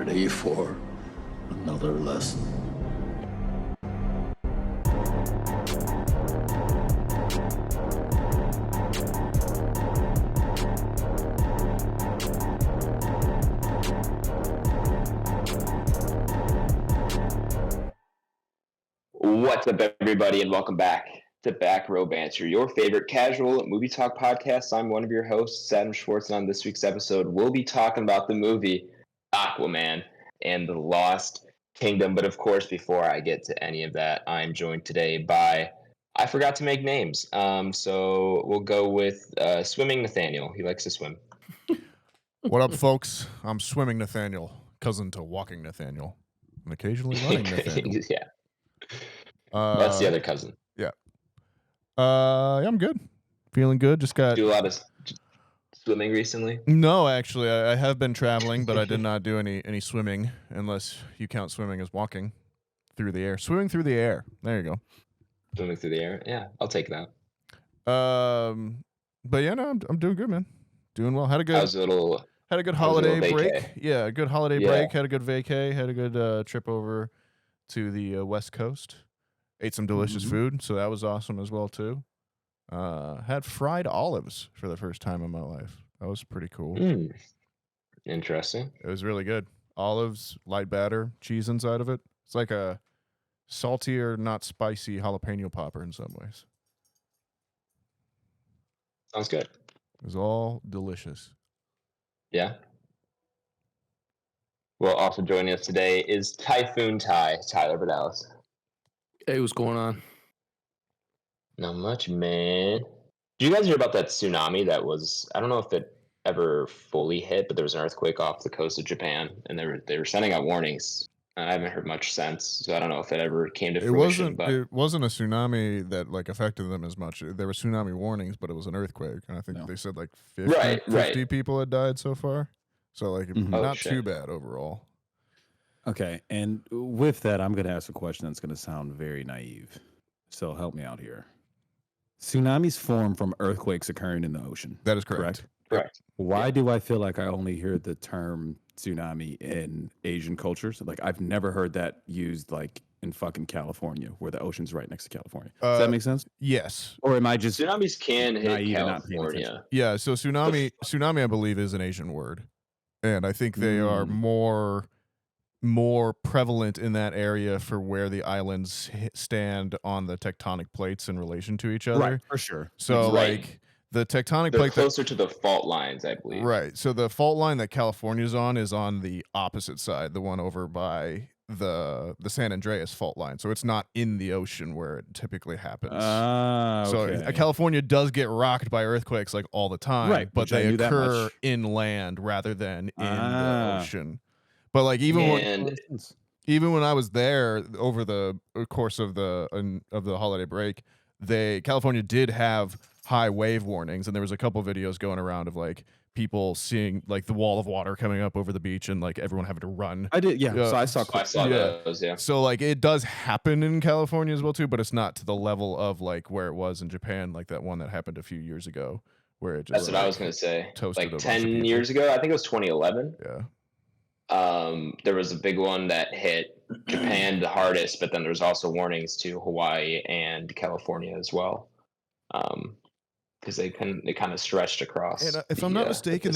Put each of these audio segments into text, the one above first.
ready for another lesson? What's up, everybody, and welcome back to Back Row Banter, your favorite casual movie talk podcast. I'm one of your hosts, Adam Schwartz, and on this week's episode, we'll be talking about the movie Aquaman and the Lost Kingdom. But of course, before I get to any of that, I'm joined today by, I forgot to make names, so we'll go with Swimming Nathaniel. He likes to swim. What up, folks? I'm Swimming Nathaniel, cousin to Walking Nathaniel, and occasionally Running Nathaniel. Yeah. That's the other cousin. Yeah. I'm good. Feeling good. Just got... Do a lot of swimming recently? No, actually. I have been traveling, but I did not do any swimming, unless you count swimming as walking through the air. Swimming through the air. There you go. Swimming through the air? Yeah, I'll take that. But yeah, no, I'm doing good, man. Doing well. Had a good holiday break. Vacay? Yeah, a good holiday break. Had a good vacay. Had a good trip over to the West Coast. Ate some delicious food, so that was awesome as well too. Had fried olives for the first time in my life. That was pretty cool. Interesting. It was really good. Olives, light batter, cheese inside of it. It's like a saltier, not spicy jalapeno popper in some ways. Sounds good. It was all delicious. Yeah. Well, also joining us today is Typhoon Tyler Vidalis. Hey, what's going on? Not much, man. Did you guys hear about that tsunami that was, I don't know if it ever fully hit, but there was an earthquake off the coast of Japan, and they were sending out warnings. I haven't heard much since, so I don't know if it ever came to fruition. It wasn't a tsunami that like affected them as much. There were tsunami warnings, but it was an earthquake, and I think they said like 50 people had died so far. So like not too bad overall. Okay, and with that, I'm going to ask a question that's going to sound very naive. So help me out here. Tsunamis form from earthquakes occurring in the ocean. That is correct. Correct. Why do I feel like I only hear the term tsunami in Asian cultures? Like I've never heard that used like in fucking California, where the ocean's right next to California. Does that make sense? Yes. Or am I just tsunamis can hit California? Yeah. So tsunami, I believe, is an Asian word, and I think they are more prevalent in that area for where the islands stand on the tectonic plates in relation to each other. Right, for sure. So like the tectonic plate closer to the fault lines, I believe. Right. So the fault line that California's on is on the opposite side, the one over by the San Andreas fault line. So it's not in the ocean where it typically happens. Okay. So California does get rocked by earthquakes like all the time, right, but they occur inland rather than in the ocean. But like even when I was there over the course of the holiday break, California did have high wave warnings, and there was a couple videos going around of like people seeing like the wall of water coming up over the beach and like everyone having to run. I did, yeah. So I saw those, yeah. So like it does happen in California as well too, but it's not to the level of like where it was in Japan, like that one that happened a few years ago, where it just that's what I was gonna say. Like 10 years ago, I think it was 2011. Yeah. There was a big one that hit Japan the hardest, but then there was also warnings to Hawaii and California as well, because they kind of stretched across. And if I'm not mistaken,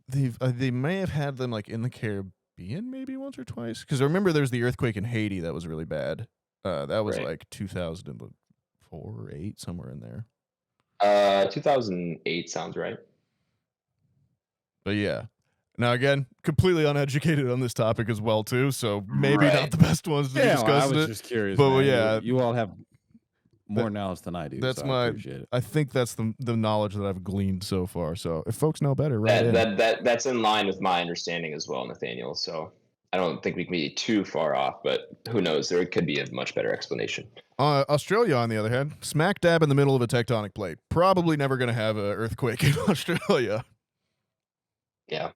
they may have had them like in the Caribbean maybe once or twice. Because I remember there's the earthquake in Haiti that was really bad. That was like 2004 or 8, somewhere in there. 2008 sounds right. But yeah. Now, again, completely uneducated on this topic as well, too, so maybe not the best ones to discuss I was just curious, but man. yeah. You all have more knowledge than I do, that's so I appreciate it. I think that's the knowledge that I've gleaned so far, so if folks know better, that's in line with my understanding as well, Nathaniel, so I don't think we can be too far off, but who knows, there could be a much better explanation. Australia, on the other hand, smack dab in the middle of a tectonic plate. Probably never going to have an earthquake in Australia. Yeah.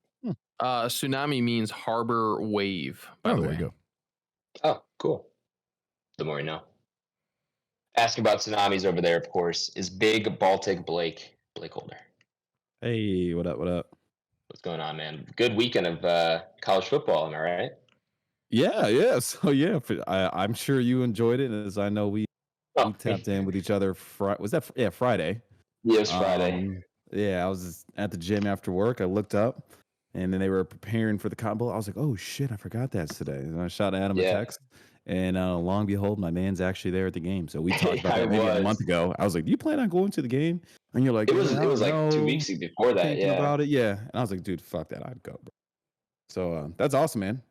Tsunami means harbor wave, by the way. There you go. Oh, cool. The more you know. Asking about tsunamis over there, of course, is Big Baltic BlakeHolder. Hey, what up? What's going on, man? Good weekend of college football, am I right? Yeah. So yeah, I'm sure you enjoyed it, as I know we Oh, tapped in with each other. Was that Friday? yes, Friday. Yeah, I was just at the gym after work. I looked up, and then they were preparing for the Cotton Bowl. I was like, "Oh shit, I forgot that's today." And I shot Adam a Yeah. text, and lo and behold, my man's actually there at the game. So we talked about I that maybe a was. month ago. I was like, "Do you plan on going to the game?" And you're like, It was "Yeah, I it was don't like 2 know, weeks before that. thinking Yeah. about it." Yeah, and I was like, "Dude, fuck that, I'd go, bro." So that's awesome, man.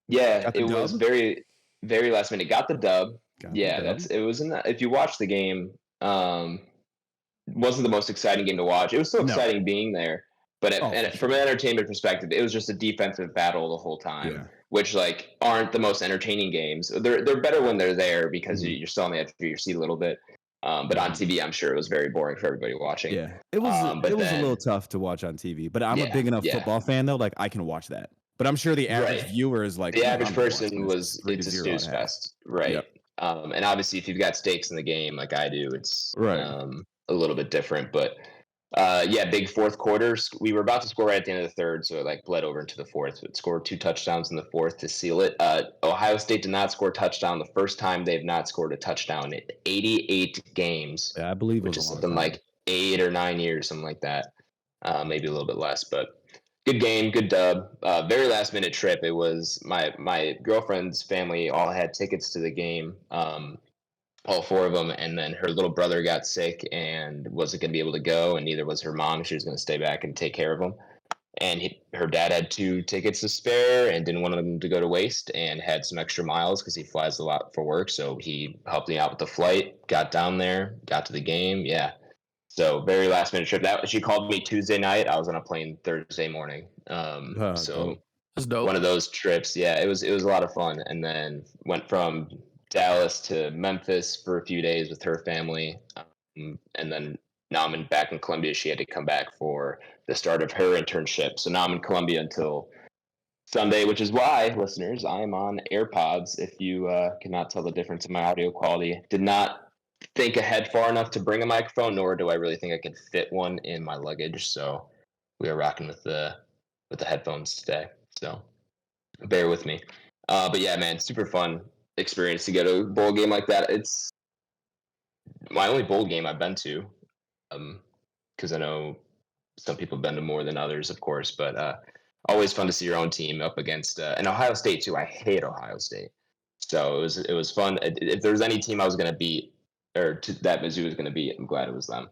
Yeah, Got the it was dub? very, very last minute. Got the dub. Got the Yeah, dub. it was in that. If you watch the game, wasn't the most exciting game to watch. It was still No. exciting being there, but Oh, for from sure. an entertainment perspective, it was just a defensive battle the whole time, Yeah. which like aren't the most entertaining games. They're better when they're there because Mhm. you're still on the edge of your seat a little bit. But on Mhm. TV, I'm sure it was very boring for everybody watching. Yeah, it was But a then, little tough to watch on TV, but I'm a yeah, big enough yeah, football fan though, like I can watch that. But I'm sure the average right. viewer is like, The "No, average I'm not watching person this. was It's it's a 3-0 snooze at half." fest, right? Yep. And obviously, if you've got stakes in the game like I do, it's Right. a little bit different. But yeah, big fourth quarters. We were about to score right at the end of the third, so it like bled over into the fourth. It scored 2 touchdowns in the fourth to seal it. Ohio State did not score a touchdown the first time they've not scored a touchdown in 88 games, Yeah, I believe it which was is a long something time. like 8 or 9 years, something like that. Maybe a little bit less, but good game, good dub. Very last minute trip. It was my girlfriend's family all had tickets to the game, all 4 of them, and then her little brother got sick and wasn't going to be able to go, and neither was her mom. She was going to stay back and take care of him. And her dad had 2 tickets to spare and didn't want them to go to waste, and had some extra miles because he flies a lot for work. So he helped me out with the flight. Got down there, got to the game. Yeah, so very last minute trip. That she called me Tuesday night. I was on a plane Thursday morning. So Dope. That's dope. one of those trips. Yeah, it was a lot of fun. And then went from Dallas to Memphis for a few days with her family, and then now I'm back in Columbia. She had to come back for the start of her internship. So now I'm in Columbia until Sunday, which is why, listeners, I am on AirPods. If you cannot tell the difference in my audio quality, did not think ahead far enough to bring a microphone, nor do I really think I can fit one in my luggage. So we are rocking with the headphones today. So bear with me. But yeah, man, super fun experience to go to a bowl game like that. It's my only bowl game I've been to, because I know some people have been to more than others, of course. But always fun to see your own team up against and Ohio State too. I hate Ohio State, so it was fun. If there was any team I was going to beat, that Mizzou was going to beat, I'm glad it was them.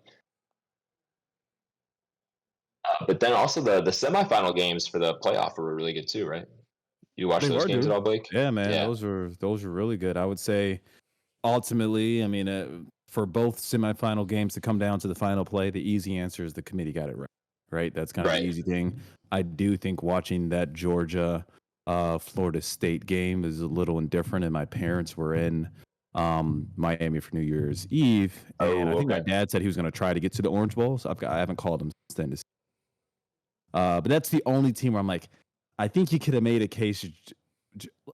But then also the semifinal games for the playoff were really good too, right? You watch They those were, games dude. at all, Blake? Yeah, man, Yeah. those were really good. I would say ultimately, I mean, for both semifinal games to come down to the final play, the easy answer is the committee got it right. Right? That's kind of the Right. easy thing. I do think watching that Georgia Florida State game is a little indifferent, and my parents were in Miami for New Year's Eve, and I think my dad said he was going to try to get to the Orange Bowl, so I haven't called him since then to see. But that's the only team where I'm like, I think you could have made a case.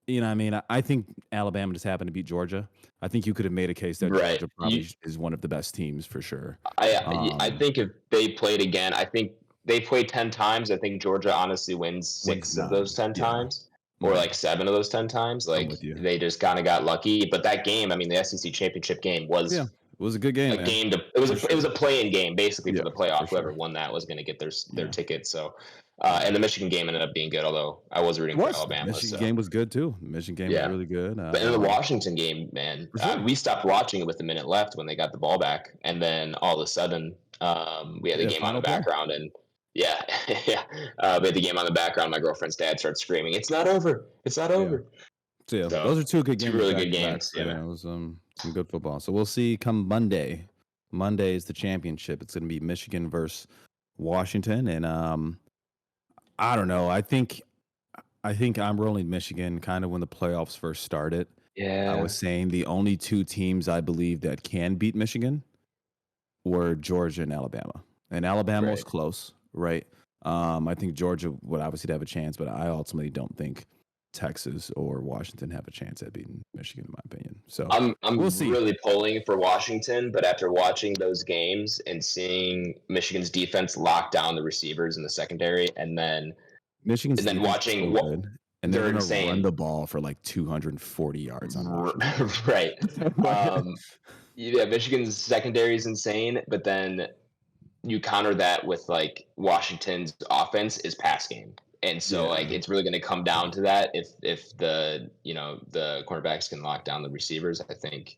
You know, what I mean, I think Alabama just happened to beat Georgia. I think you could have made a case that Right. Georgia probably is one of the best teams for sure. I think if they played again, I think they played 10 times. I think Georgia honestly wins 6 of those 10 times, or like 7 of those 10 times. Like with you. they just kind of got lucky. But that game, I mean, the SEC championship game was It was a good game, a man. game it was a play-in game basically for the playoff. for Whoever sure. won that was going to get their ticket. So, and the Michigan game ended up being good, although I was rooting for Alabama. Michigan game was good too. Michigan game was really good. But in the Washington game, man, we stopped watching it with a minute left when they got the ball back, and then all of a sudden, we had the game on the background, and we had the game on the background. My girlfriend's dad starts screaming, "It's not over! It's not over!" So those are 2 good games. 2 really good games. Yeah, it was some good football. So we'll see come Monday. Monday is the championship. It's going to be Michigan versus Washington, and I don't know. I think I'm rolling Michigan kind of when the playoffs first started. Yeah. I was saying the only 2 teams I believe that can beat Michigan were Georgia and Alabama. And Alabama was close, right? I think Georgia would obviously have a chance, but I ultimately don't think Texas or Washington have a chance at beating Michigan, in my opinion. So I'm we'll see. really pulling for Washington, but after watching those games and seeing Michigan's defense lock down the receivers in the secondary, and then watching what and they're going to run insane. the ball for like 240 yards on right. Michigan's secondary is insane, but then you counter that with like Washington's offense is pass game. And so like it's really going to come down to that if the the cornerbacks can lock down the receivers. I think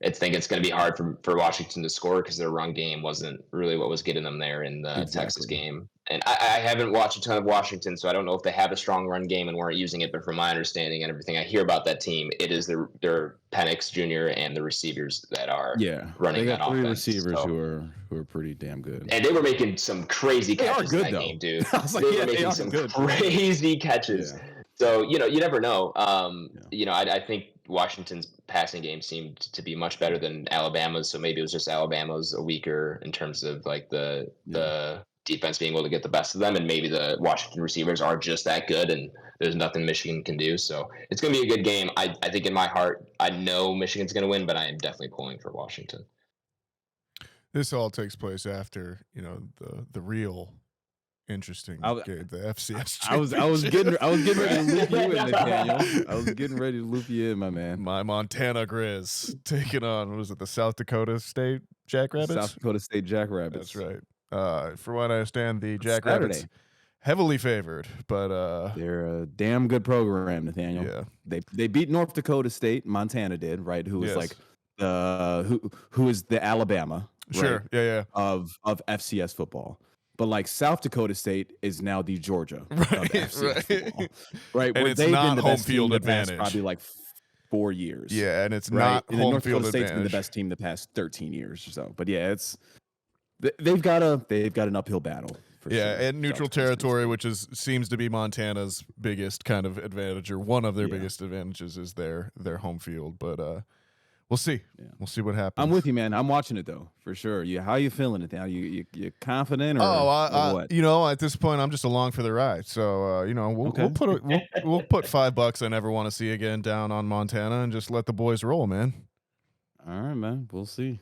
it's going to be hard for Washington to score because their run game wasn't really what was getting them there in the Texas game. And I haven't watched a ton of Washington, so I don't know if they have a strong run game and weren't using it. But from my understanding and everything I hear about that team, it is their Penix Jr. and the receivers that are running that offense. They got 3 receivers who are pretty damn good. And they were making some crazy catches in that game, dude. I was like, they were making some crazy catches. Yeah. So, you never know. I think Washington's passing game seemed to be much better than Alabama's. So maybe it was just Alabama's a weaker in terms of like the defense being able to get the best of them. And maybe the Washington receivers are just that good and there's nothing Michigan can do. So it's going to be a good game. I think in my heart, I know Michigan's going to win, but I am definitely pulling for Washington. This all takes place after, the real interesting game, the FCS. I was getting ready to loop you in, Nathaniel. I was getting ready to loop you in, my man. My Montana Grizz taking on, what was it, the South Dakota State Jackrabbits? South Dakota State Jackrabbits. That's right. For what I understand, the Jackrabbits heavily favored, but they're a damn good program, Nathaniel. Yeah, they beat North Dakota State. Montana did, right? Who was like who is the Alabama? Sure, right, of FCS football. But like South Dakota State is now the Georgia of FCS football, right? And where it's they've not been the home best field team advantage. Probably like 4 years. Yeah, and it's right? not and home North field Dakota State's advantage. been the best team the past 13 years or so. But yeah, they've got an uphill battle. For sure. And neutral territory, which seems to be Montana's biggest kind of advantage, or one of their biggest advantages, is their home field. But we'll see. Yeah. We'll see what happens. I'm with you, man. I'm watching it though, for sure. How are you feeling it now? You confident or, or what? At this point, I'm just along for the ride. So we'll put $5 I never want to see again down on Montana and just let the boys roll, man. All right, man. We'll see.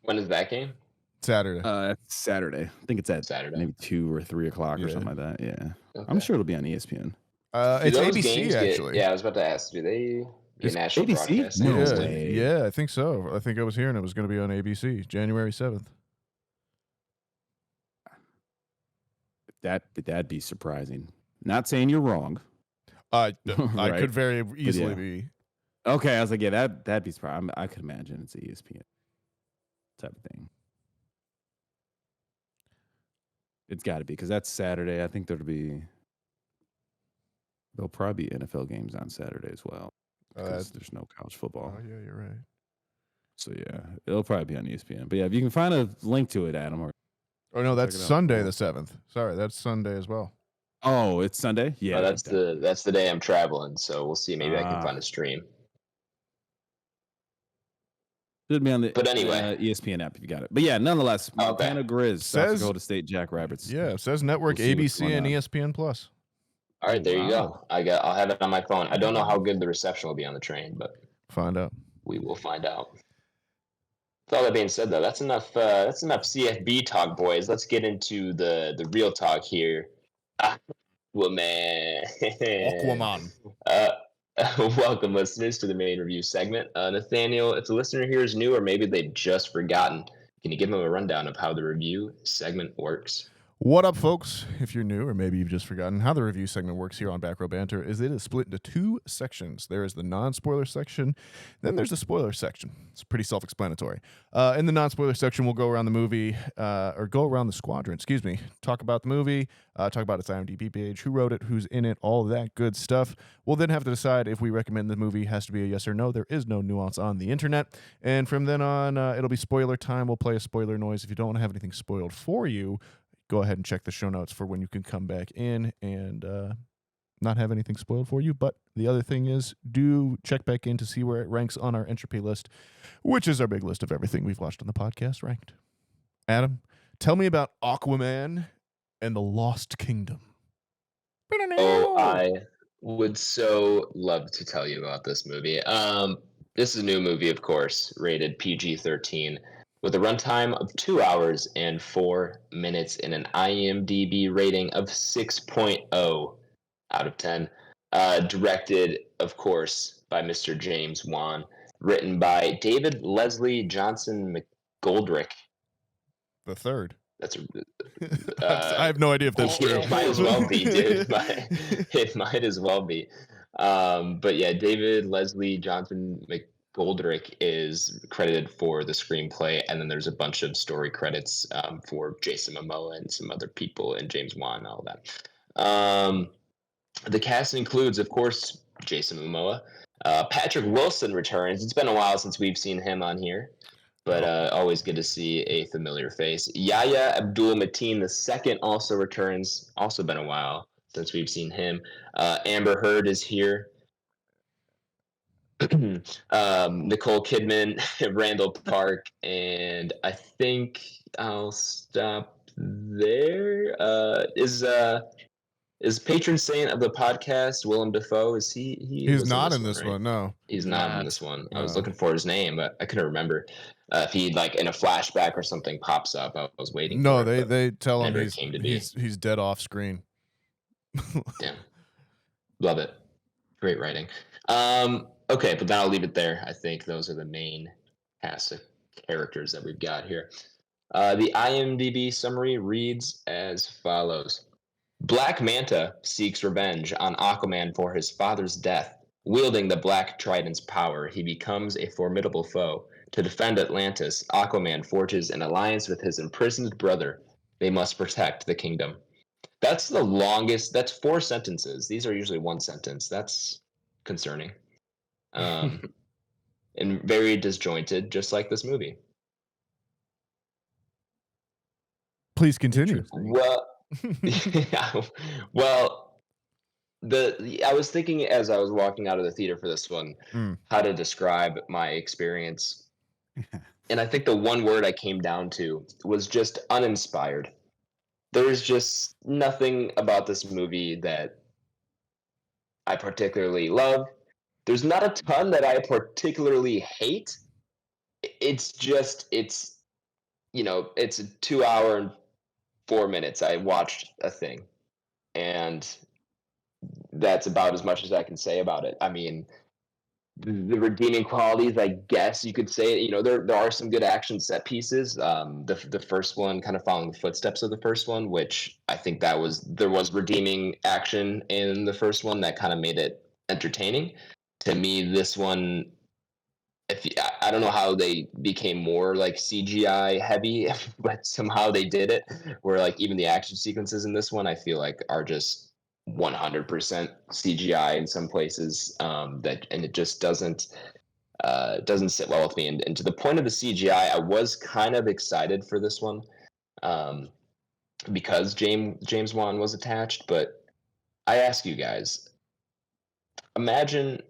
When is that game? Saturday. It's Saturday. I think it's at Saturday, maybe 2 or 3 o'clock or something like that. Yeah, okay. I'm sure it'll be on ESPN. It's ABC actually. I was about to ask. Do they get national ABC? broadcast? No way. Yeah, I think so. I think I was hearing it was going to be on ABC, January 7th. That'd be surprising. Not saying you're wrong. I could very easily be. Okay, I was like, that'd be surprising. I could imagine it's ESPN type of thing. It's got to be because that's Saturday. I think there'll probably be NFL games on Saturday as well because there's no college football. Oh yeah, you're right. So yeah, it'll probably be on ESPN. But yeah, if you can find a link to it, Adam. No, that's Sunday the 7th. Sorry, that's Sunday as well. Oh, it's Sunday. Yeah, that's the day I'm traveling. So we'll see. Maybe I can find a stream. Should be on the ESPN app if you got it. But yeah, nonetheless, Montana Grizz, South Dakota State Jackrabbits. Yeah, it says network ABC and ESPN Plus. All right, there you go. I'll have it on my phone. I don't know how good the reception will be on the train, but find out. We will find out. With all that being said, though, that's enough. That's enough CFB talk, boys. Let's get into the real talk here. Aquaman. Welcome, listeners, to the main review segment. Nathaniel, if the listener here is new or maybe they've just forgotten, can you give them a rundown of how the review segment works? What up, folks? If you're new or maybe you've just forgotten, how the review segment works here on Back Row Banter is it is split into 2 sections. There is the non-spoiler section, then there's the spoiler section. It's pretty self-explanatory. In the non-spoiler section, we'll go around the movie, or go around the squadron, talk about the movie, talk about its IMDb page, who wrote it, who's in it, all that good stuff. We'll then have to decide if we recommend the movie has to be a yes or no. There is no nuance on the internet. And from then on, it'll be spoiler time. We'll play a spoiler noise. If you don't want to have anything spoiled for you, go ahead and check the show notes for when you can come back in and not have anything spoiled for you. But the other thing is, do check back in to see where it ranks on our Entropy list, which is our big list of everything we've watched on the podcast ranked. Adam, tell me about Aquaman and the Lost Kingdom. Oh, I would so love to tell you about this movie. This is a new movie, of course, rated PG-13, with a runtime of 2 hours and 4 minutes and an IMDb rating of 6.0 out of 10. Directed, of course, by Mr. James Wan. Written by David Leslie Johnson McGoldrick. The third. That's I have no idea if that's true. It might as well be, dude. It might as well be. But yeah, David Leslie Johnson McGoldrick is credited for the screenplay, and then there's a bunch of story credits for Jason Momoa and some other people, and James Wan and all that. The cast includes, of course, Jason Momoa. Patrick Wilson returns. It's been a while since we've seen him on here, but always good to see a familiar face. Yahya Abdul-Mateen II also returns. Also been a while since we've seen him. Amber Heard is here. Nicole Kidman, Randall Park, and I think I'll stop there. Is patron saint of the podcast Willem Dafoe? Is He's not in this one. No, he's not in this one. I was looking for his name, but I couldn't remember if he like in a flashback or something pops up. I was waiting. No, for it, they tell him he's dead off screen. Yeah, love it. Great writing. Okay, but then I'll leave it there. I think those are the main cast of characters that we've got here. The IMDb summary reads as follows. Black Manta seeks revenge on Aquaman for his father's death. Wielding the Black Trident's power, he becomes a formidable foe. To defend Atlantis, Aquaman forges an alliance with his imprisoned brother. They must protect the kingdom. That's the longest. That's 4 sentences. These are usually 1 sentence. That's concerning. And very disjointed, just like this movie. Please continue. Well, well, I was thinking as I was walking out of the theater for this one, how to describe my experience. And I think the one word I came down to was just uninspired. There's just nothing about this movie that I particularly love. There's not a ton that I particularly hate. It's it's a 2 hour and 4 minutes. I watched a thing, and that's about as much as I can say about it. I mean, the redeeming qualities, I guess you could say, there are some good action set pieces. The first one kind of following the footsteps of the first one, which I think there was redeeming action in the first one that kind of made it entertaining. To me, this one, I don't know how they became more like CGI heavy, but somehow they did it. Where like even the action sequences in this one, I feel like are just 100% CGI in some places. And it just doesn't sit well with me. And to the point of the CGI, I was kind of excited for this one, because James Wan was attached. But I ask you guys, imagine.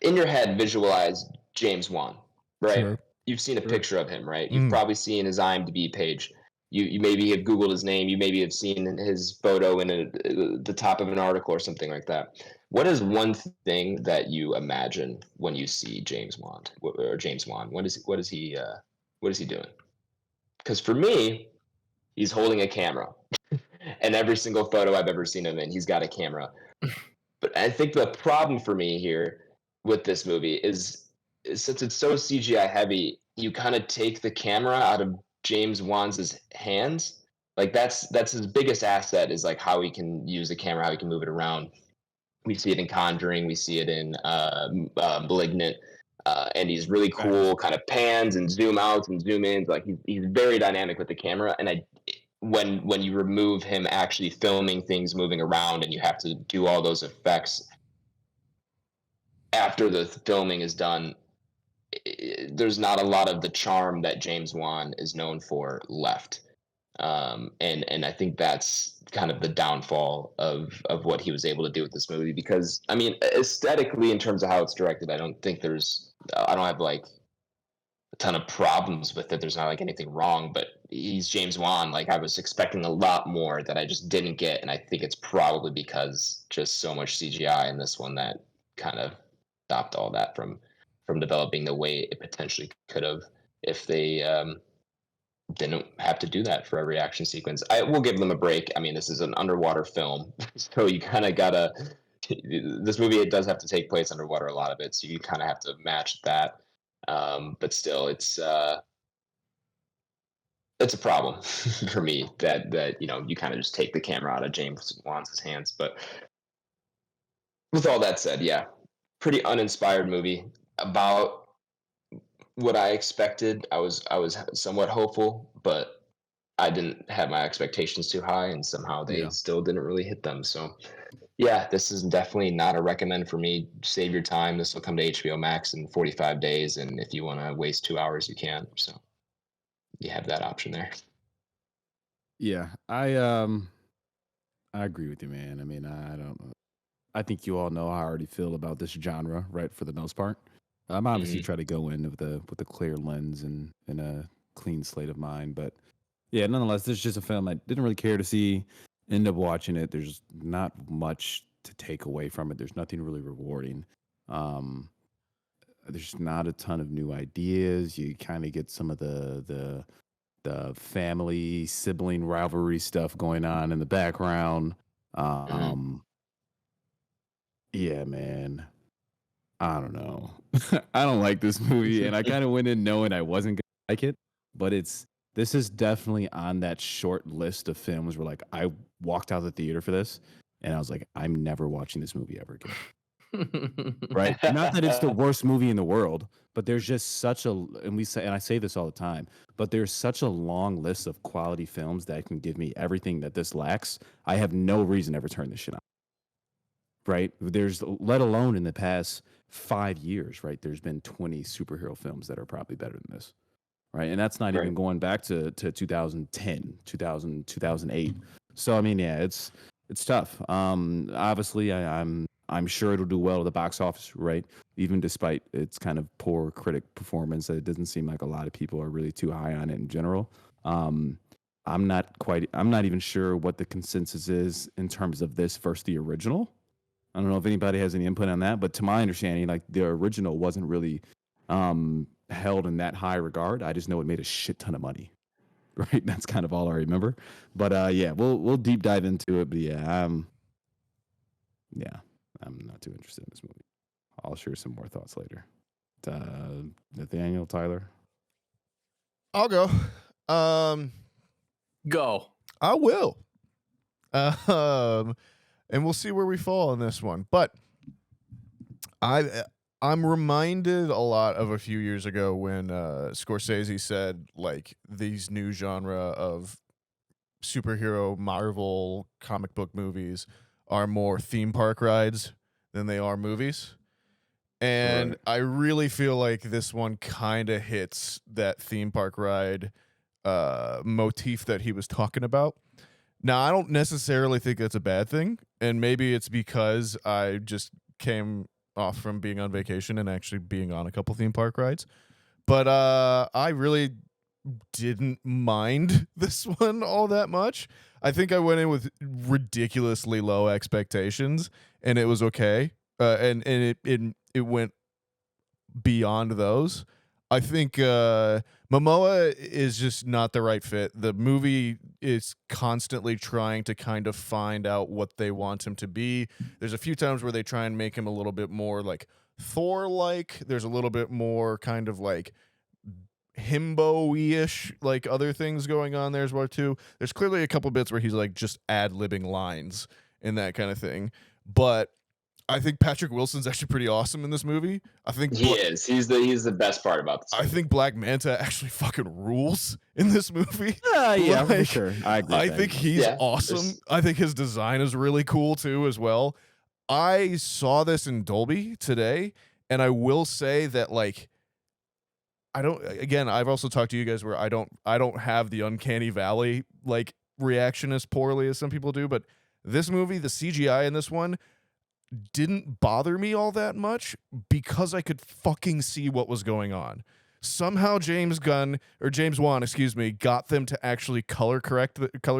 In your head, visualize James Wan, right? Sure. You've seen a picture of him, right? You've probably seen his IMDb page. You maybe have Googled his name. You maybe have seen his photo in the top of an article or something like that. What is one thing that you imagine when you see James Wan? What is he doing? Because for me, he's holding a camera, and every single photo I've ever seen him in, he's got a camera. But I think the problem for me here with this movie is since it's so CGI heavy, you kind of take the camera out of James Wan's hands. Like that's his biggest asset, is like how he can use the camera, how he can move it around. We see it in Conjuring, we see it in Malignant, and he's really cool, kind of pans and zoom outs and zoom ins. Like he's very dynamic with the camera, and when you remove him actually filming things moving around and you have to do all those effects after the filming is done, there's not a lot of the charm that James Wan is known for left. And I think that's kind of the downfall of what he was able to do with this movie, because I mean, aesthetically, in terms of how it's directed, I don't have like a ton of problems with it. There's not like anything wrong, but he's James Wan. Like, I was expecting a lot more that I just didn't get, and I think it's probably because just so much CGI in this one that kind of stopped all that from developing the way it potentially could have if they didn't have to do that for every action sequence. I will give them a break. I mean, this is an underwater film, so you kind of gotta. This movie, it does have to take place underwater, a lot of it, so you kind of have to match that. But still, it's a problem for me that you kind of just take the camera out of James Wan's hands. But with all that said, yeah, pretty uninspired movie. About what I expected. I was somewhat hopeful, but I didn't have my expectations too high, and somehow they still didn't really hit them. So, yeah, this is definitely not a recommend for me. Save your time. This will come to HBO Max in 45 days, and if you want to waste 2 hours, you can. So, you have that option there. Yeah, I agree with you, man. I mean, I don't know. I think you all know how I already feel about this genre, right? For the most part, I'm obviously try to go in with a clear lens and a clean slate of mind, but yeah, nonetheless, this is just a film I didn't really care to see. End up watching it. There's not much to take away from it. There's nothing really rewarding. Um, there's not a ton of new ideas. You kind of get some of the family sibling rivalry stuff going on in the background. Um, yeah, man. I don't know. I don't like this movie, and I kind of went in knowing I wasn't gonna like it, but this is definitely on that short list of films where like I walked out of the theater for this, and I was like, I'm never watching this movie ever again. Right? Not that it's the worst movie in the world, but there's just such a and I say this all the time, but there's such a long list of quality films that can give me everything that this lacks. I have no reason to ever turn this shit on. Right? There's let alone in the past 5 years, right? There's been 20 superhero films that are probably better than this. Right? And that's not even going back to 2010, 2008. So I mean, yeah, it's tough. Obviously I'm sure it'll do well at the box office, right? Even despite its kind of poor critic performance, it doesn't seem like a lot of people are really too high on it in general. I'm not even sure what the consensus is in terms of this versus the original. I don't know if anybody has any input on that, but to my understanding, like the original wasn't really held in that high regard. I just know it made a shit ton of money, right? That's kind of all I remember. But yeah, we'll deep dive into it. But yeah, I'm not too interested in this movie. I'll share some more thoughts later. Nathaniel, Tyler, I'll go. Go. I will. And we'll see where we fall on this one. But I'm reminded a lot of a few years ago when Scorsese said like these new genre of superhero Marvel comic book movies are more theme park rides than they are movies. And I really feel like this one kind of hits that theme park ride motif that he was talking about. Now, I don't necessarily think that's a bad thing, and maybe it's because I just came off from being on vacation and actually being on a couple theme park rides. But I really didn't mind this one all that much. I think I went in with ridiculously low expectations, and it was okay. And it went beyond those. I think Momoa is just not the right fit. The movie is constantly trying to kind of find out what they want him to be. There's a few times where they try and make him a little bit more like Thor-like. There's a little bit more kind of like himbo-ish, like other things going on there as well too. There's clearly a couple bits where he's like just ad-libbing lines and that kind of thing. But I think Patrick Wilson's actually pretty awesome in this movie. I think he is. He's the best part about this movie. I think Black Manta actually fucking rules in this movie. Yeah, for sure. I agree. I think he's awesome. I think his design is really cool too, as well. I saw this in Dolby today, and I will say that like I've also talked to you guys where I don't have the uncanny valley like reaction as poorly as some people do, but this movie, the CGI in this one didn't bother me all that much because I could fucking see what was going on. somehow James Wan, excuse me, got them to actually color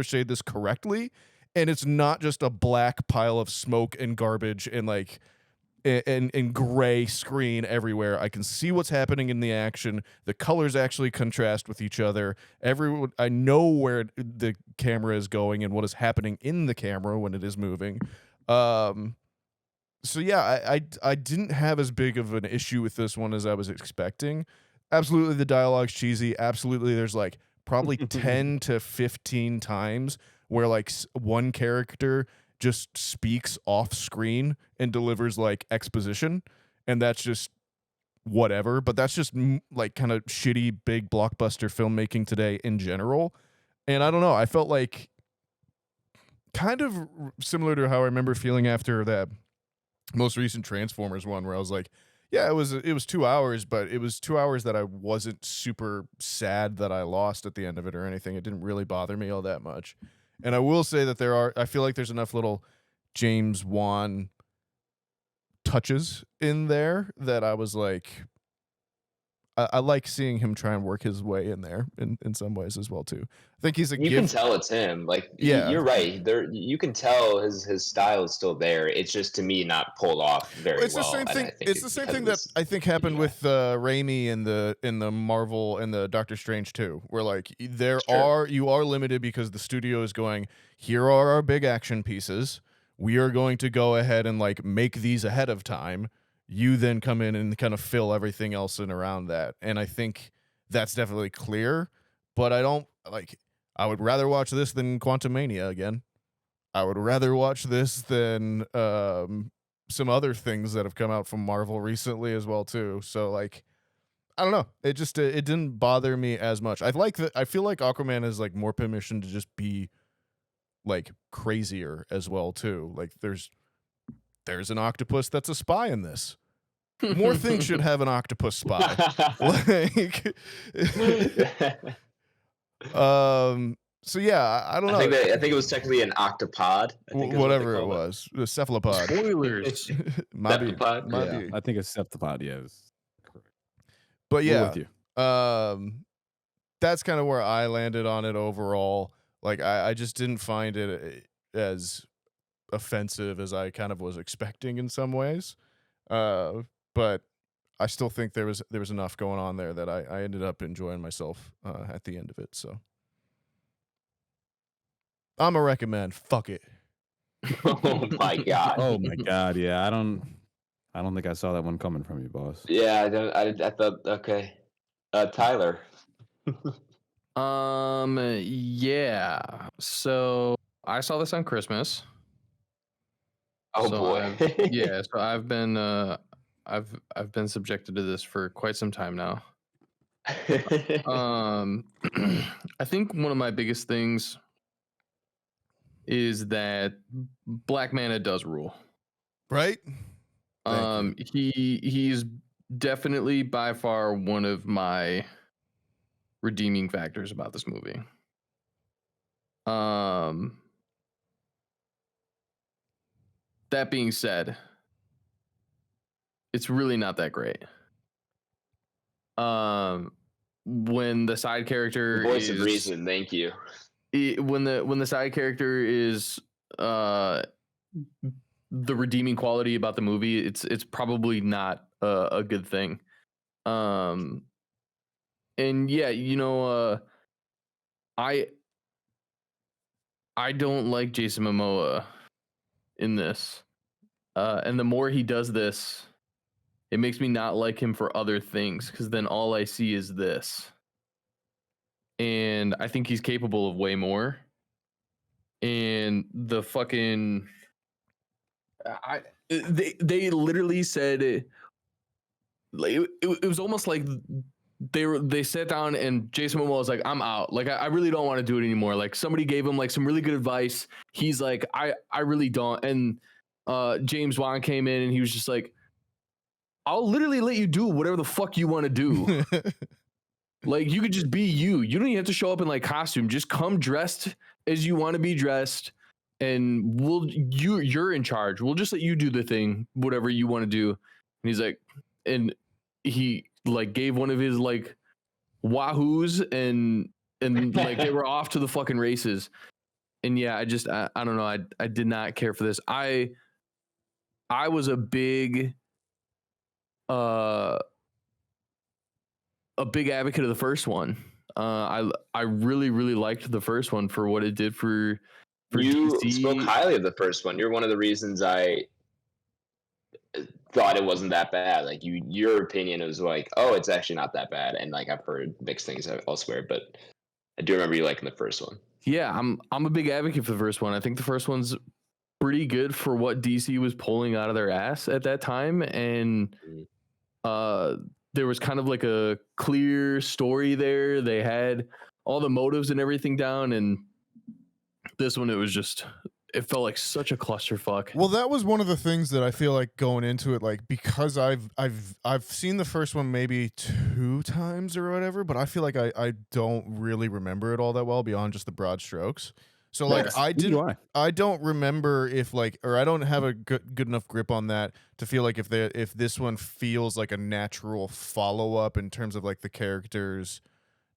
shade this correctly, and it's not just a black pile of smoke and garbage and like and gray screen everywhere. I can see what's happening in the action. The colors actually contrast with each other. I know where the camera is going and what is happening in the camera when it is moving. So yeah, I didn't have as big of an issue with this one as I was expecting. Absolutely, the dialogue's cheesy. Absolutely, there's like probably 10 to 15 times where like one character just speaks off screen and delivers like exposition, and that's just whatever. But that's just like kind of shitty big blockbuster filmmaking today in general. And I don't know, I felt like kind of similar to how I remember feeling after that most recent Transformers one, where I was like, yeah, it was 2 hours, but it was 2 hours that I wasn't super sad that I lost at the end of it or anything. It didn't really bother me all that much. And I will say that I feel like there's enough little James Wan touches in there that I was like, I like seeing him try and work his way in there in some ways as well too. I think he's You can tell it's him. Like, yeah, you're right. You can tell his style is still there. It's just, to me, not pulled off very well. It's the same thing. It's the same thing that I think happened with Raimi in the Marvel and the Doctor Strange too, where like you are limited because the studio is going, here are our big action pieces. We are going to go ahead and like make these ahead of time. You then come in and kind of fill everything else in around that. And I think that's definitely clear, but I would rather watch this than Quantumania again. I would rather watch this than some other things that have come out from Marvel recently as well too. So like, I don't know. It just it didn't bother me as much. I feel like Aquaman has like more permission to just be like crazier as well too. Like there's an octopus that's a spy in this. More things should have an octopus spy. Like, so yeah, I don't know. I think it was technically an octopod. Whatever it was, a cephalopod. Spoilers. Cephalopod. Yeah, I think it's cephalopod. Yeah, correct. But yeah, with you. That's kind of where I landed on it overall. Like I just didn't find it as offensive as I kind of was expecting in some ways. But I still think there was enough going on there that I ended up enjoying myself at the end of it. So I'm a recommend. Fuck it. Oh my god. Oh my god. Yeah, I don't think I saw that one coming from you, boss. Yeah, I thought, okay. Tyler. Yeah. So I saw this on Christmas. Oh So boy. So I've been I've been subjected to this for quite some time now. I think one of my biggest things is that Black Manta does rule. Right? He's definitely by far one of my redeeming factors about this movie. That being said, it's really not that great. When the side character Voice of reason, thank you. When the side character is the redeeming quality about the movie, it's probably not a good thing. And yeah, I don't like Jason Momoa in this. And the more he does this, it makes me not like him for other things, because then all I see is this. And I think he's capable of way more. And the fucking they literally said, like, it was almost like they sat down and Jason Momoa was like, I'm out. Like, I really don't want to do it anymore. Like, somebody gave him like some really good advice. He's like, I really don't. And James Wan came in and he was just like, I'll literally let you do whatever the fuck you want to do. Like, you could just be you. You don't even have to show up in like costume. Just come dressed as you want to be dressed, and you're in charge. We'll just let you do the thing, whatever you want to do. And he's like, and he like gave one of his like wahoos and like they were off to the fucking races. And yeah, I don't know. I did not care for this. I was a big advocate of the first one. I really liked the first one for what it did for you DC. spoke highly of the first one. You're one of the reasons I thought it wasn't that bad. Like your opinion was like, oh, it's actually not that bad. And like I've heard mixed things elsewhere, but I do remember you liking the first one. Yeah, I'm a big advocate for the first one. I think the first one's pretty good for what DC was pulling out of their ass at that time, and there was kind of like a clear story there. They had all the motives and everything down, and this one it felt like such a clusterfuck. Well, that was one of the things that I feel like going into it, like because I've seen the first one maybe 2 times or whatever, but I feel like I don't really remember it all that well beyond just the broad strokes. So like I don't remember if like, or I don't have a good enough grip on that to feel like if this one feels like a natural follow up in terms of like the characters'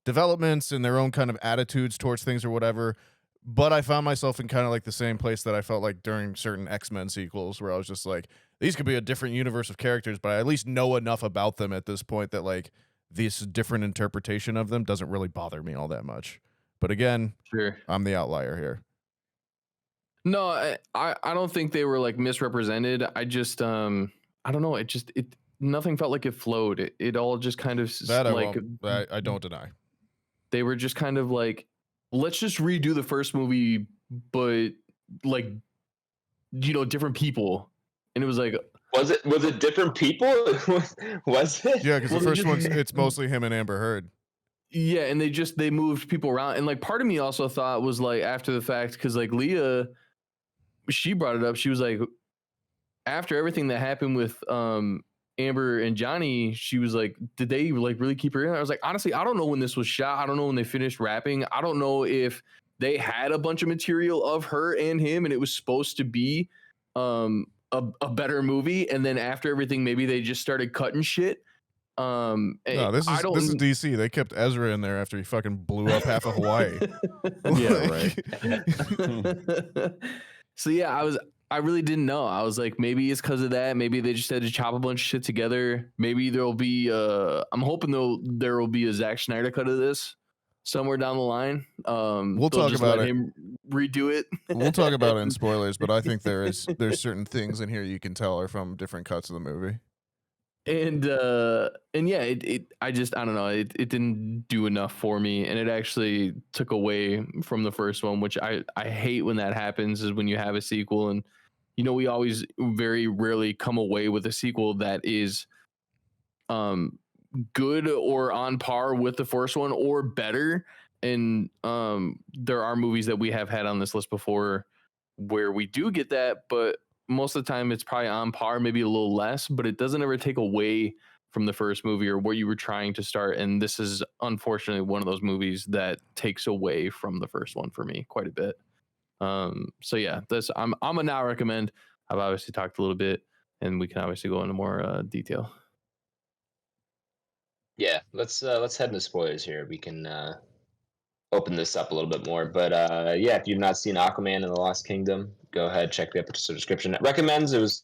developments and their own kind of attitudes towards things or whatever. But I found myself in kind of like the same place that I felt like during certain X-Men sequels, where I was just like, these could be a different universe of characters, but I at least know enough about them at this point that like this different interpretation of them doesn't really bother me all that much. But again, sure, I'm the outlier here. No, I don't think they were like misrepresented. I just I don't know. It nothing felt like it flowed. It all just kind of that like I don't deny. They were just kind of like, let's just redo the first movie, but like, you know, different people. And it was like, was it different people? Was it? Yeah, because the first one's it's mostly him and Amber Heard. Yeah, and they moved people around. And like part of me also thought was like after the fact, because like Leah, she brought it up. She was like, after everything that happened with Amber and Johnny, she was like, did they like really keep her in? I was like, honestly, I don't know when this was shot. I don't know when they finished wrapping. I don't know if they had a bunch of material of her and him and it was supposed to be a better movie. And then after everything, maybe they just started cutting shit. No, this is DC. They kept Ezra in there after he fucking blew up half of Hawaii. Yeah, right. So yeah, I really didn't know. I was like, maybe it's because of that. Maybe they just had to chop a bunch of shit together. Maybe there'll be I'm hoping there will be a Zack Snyder cut of this somewhere down the line. We'll talk about it. Him redo it. We'll talk about it in spoilers, but I think there's certain things in here you can tell are from different cuts of the movie. And yeah, I don't know, it didn't do enough for me, and it actually took away from the first one, which I hate when that happens, is when you have a sequel and you know we always very rarely come away with a sequel that is good or on par with the first one or better. And there are movies that we have had on this list before where we do get that, but most of the time it's probably on par, maybe a little less, but it doesn't ever take away from the first movie or where you were trying to start. And this is unfortunately one of those movies that takes away from the first one for me quite a bit. So yeah, I'm a now recommend. I've obviously talked a little bit and we can obviously go into more detail. Yeah, let's head into spoilers here. We can open this up a little bit more, but yeah, if you've not seen Aquaman and the Lost Kingdom, go ahead, check the episode description. Recommends, it was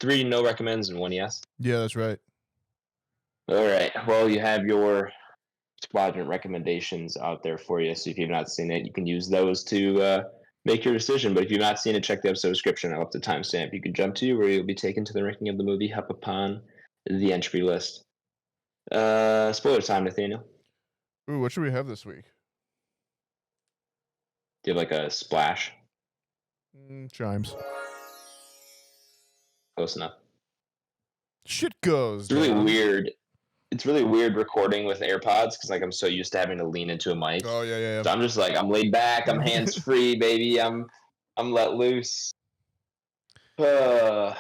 3 no recommends and 1 yes. Yeah, that's right. All right, well, you have your squadron recommendations out there for you, so if you've not seen it, you can use those to make your decision. But if you've not seen it, check the episode description. I left the timestamp you can jump to where you'll be taken to the ranking of the movie up upon the entry list. Spoiler time, Nathaniel. Ooh, what should we have this week? Do you have like a splash? Chimes. Close enough. Shit goes. It's really weird. It's really weird recording with AirPods because like I'm so used to having to lean into a mic. Oh yeah. So I'm just like I'm laid back. I'm hands free, baby. I'm let loose. Well,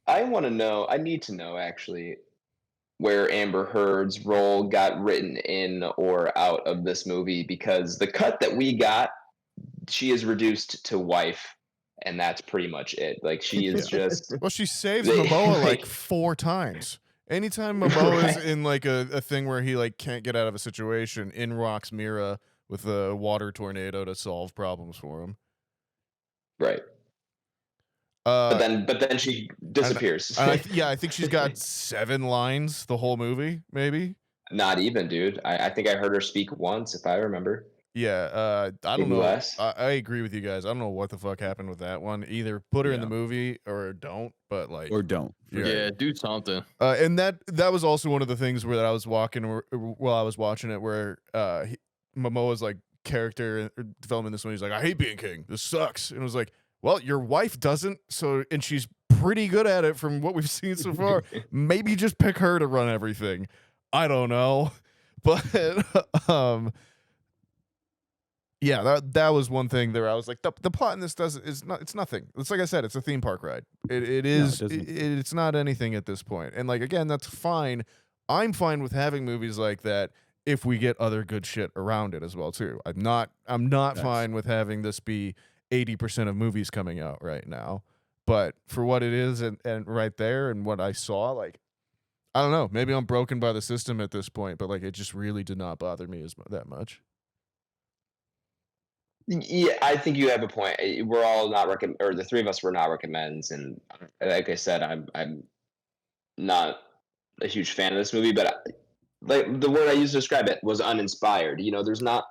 I want to know. I need to know actually where Amber Heard's role got written in or out of this movie, because the cut that we got, she is reduced to wife and that's pretty much it. Like she is just Well, she saves They- Momoa like like- 4 times. Anytime Momoa is Right. in like a thing where he like can't get out of a situation, in rocks Mira with a water tornado to solve problems for him. right. Uh, But then she disappears. and I think she's got 7 lines the whole movie, maybe. Not even, dude. I think I heard her speak once, if I remember. Yeah, I don't Maybe know. less. I agree with you guys. I don't know what the fuck happened with that one. Either put her in the Yeah. movie or don't. But like, Or don't. Yeah, do something. and that was also one of the things where I was while I was watching it, where Momoa's like character development in this one. He's like, I hate being king. This sucks. And it was like, well, your wife doesn't. So, and she's pretty good at it from what we've seen so far. Maybe just pick her to run everything. I don't know, but yeah, that was one thing there. I was like, the plot in this it's nothing. It's like I said, it's a theme park ride. It's not anything at this point. And like, again, that's fine. I'm fine with having movies like that if we get other good shit around it as well too. I'm not Yes. fine with having this be 80% of movies coming out right now. But for what it is and right there and what I saw, like, I don't know, maybe I'm broken by the system at this point, but like it just really did not bother me that much. Yeah, I think you have a point. We're all not or the three of us were not recommends, and like I said, I'm not a huge fan of this movie, but like the word I used to describe it was uninspired. You know, there's not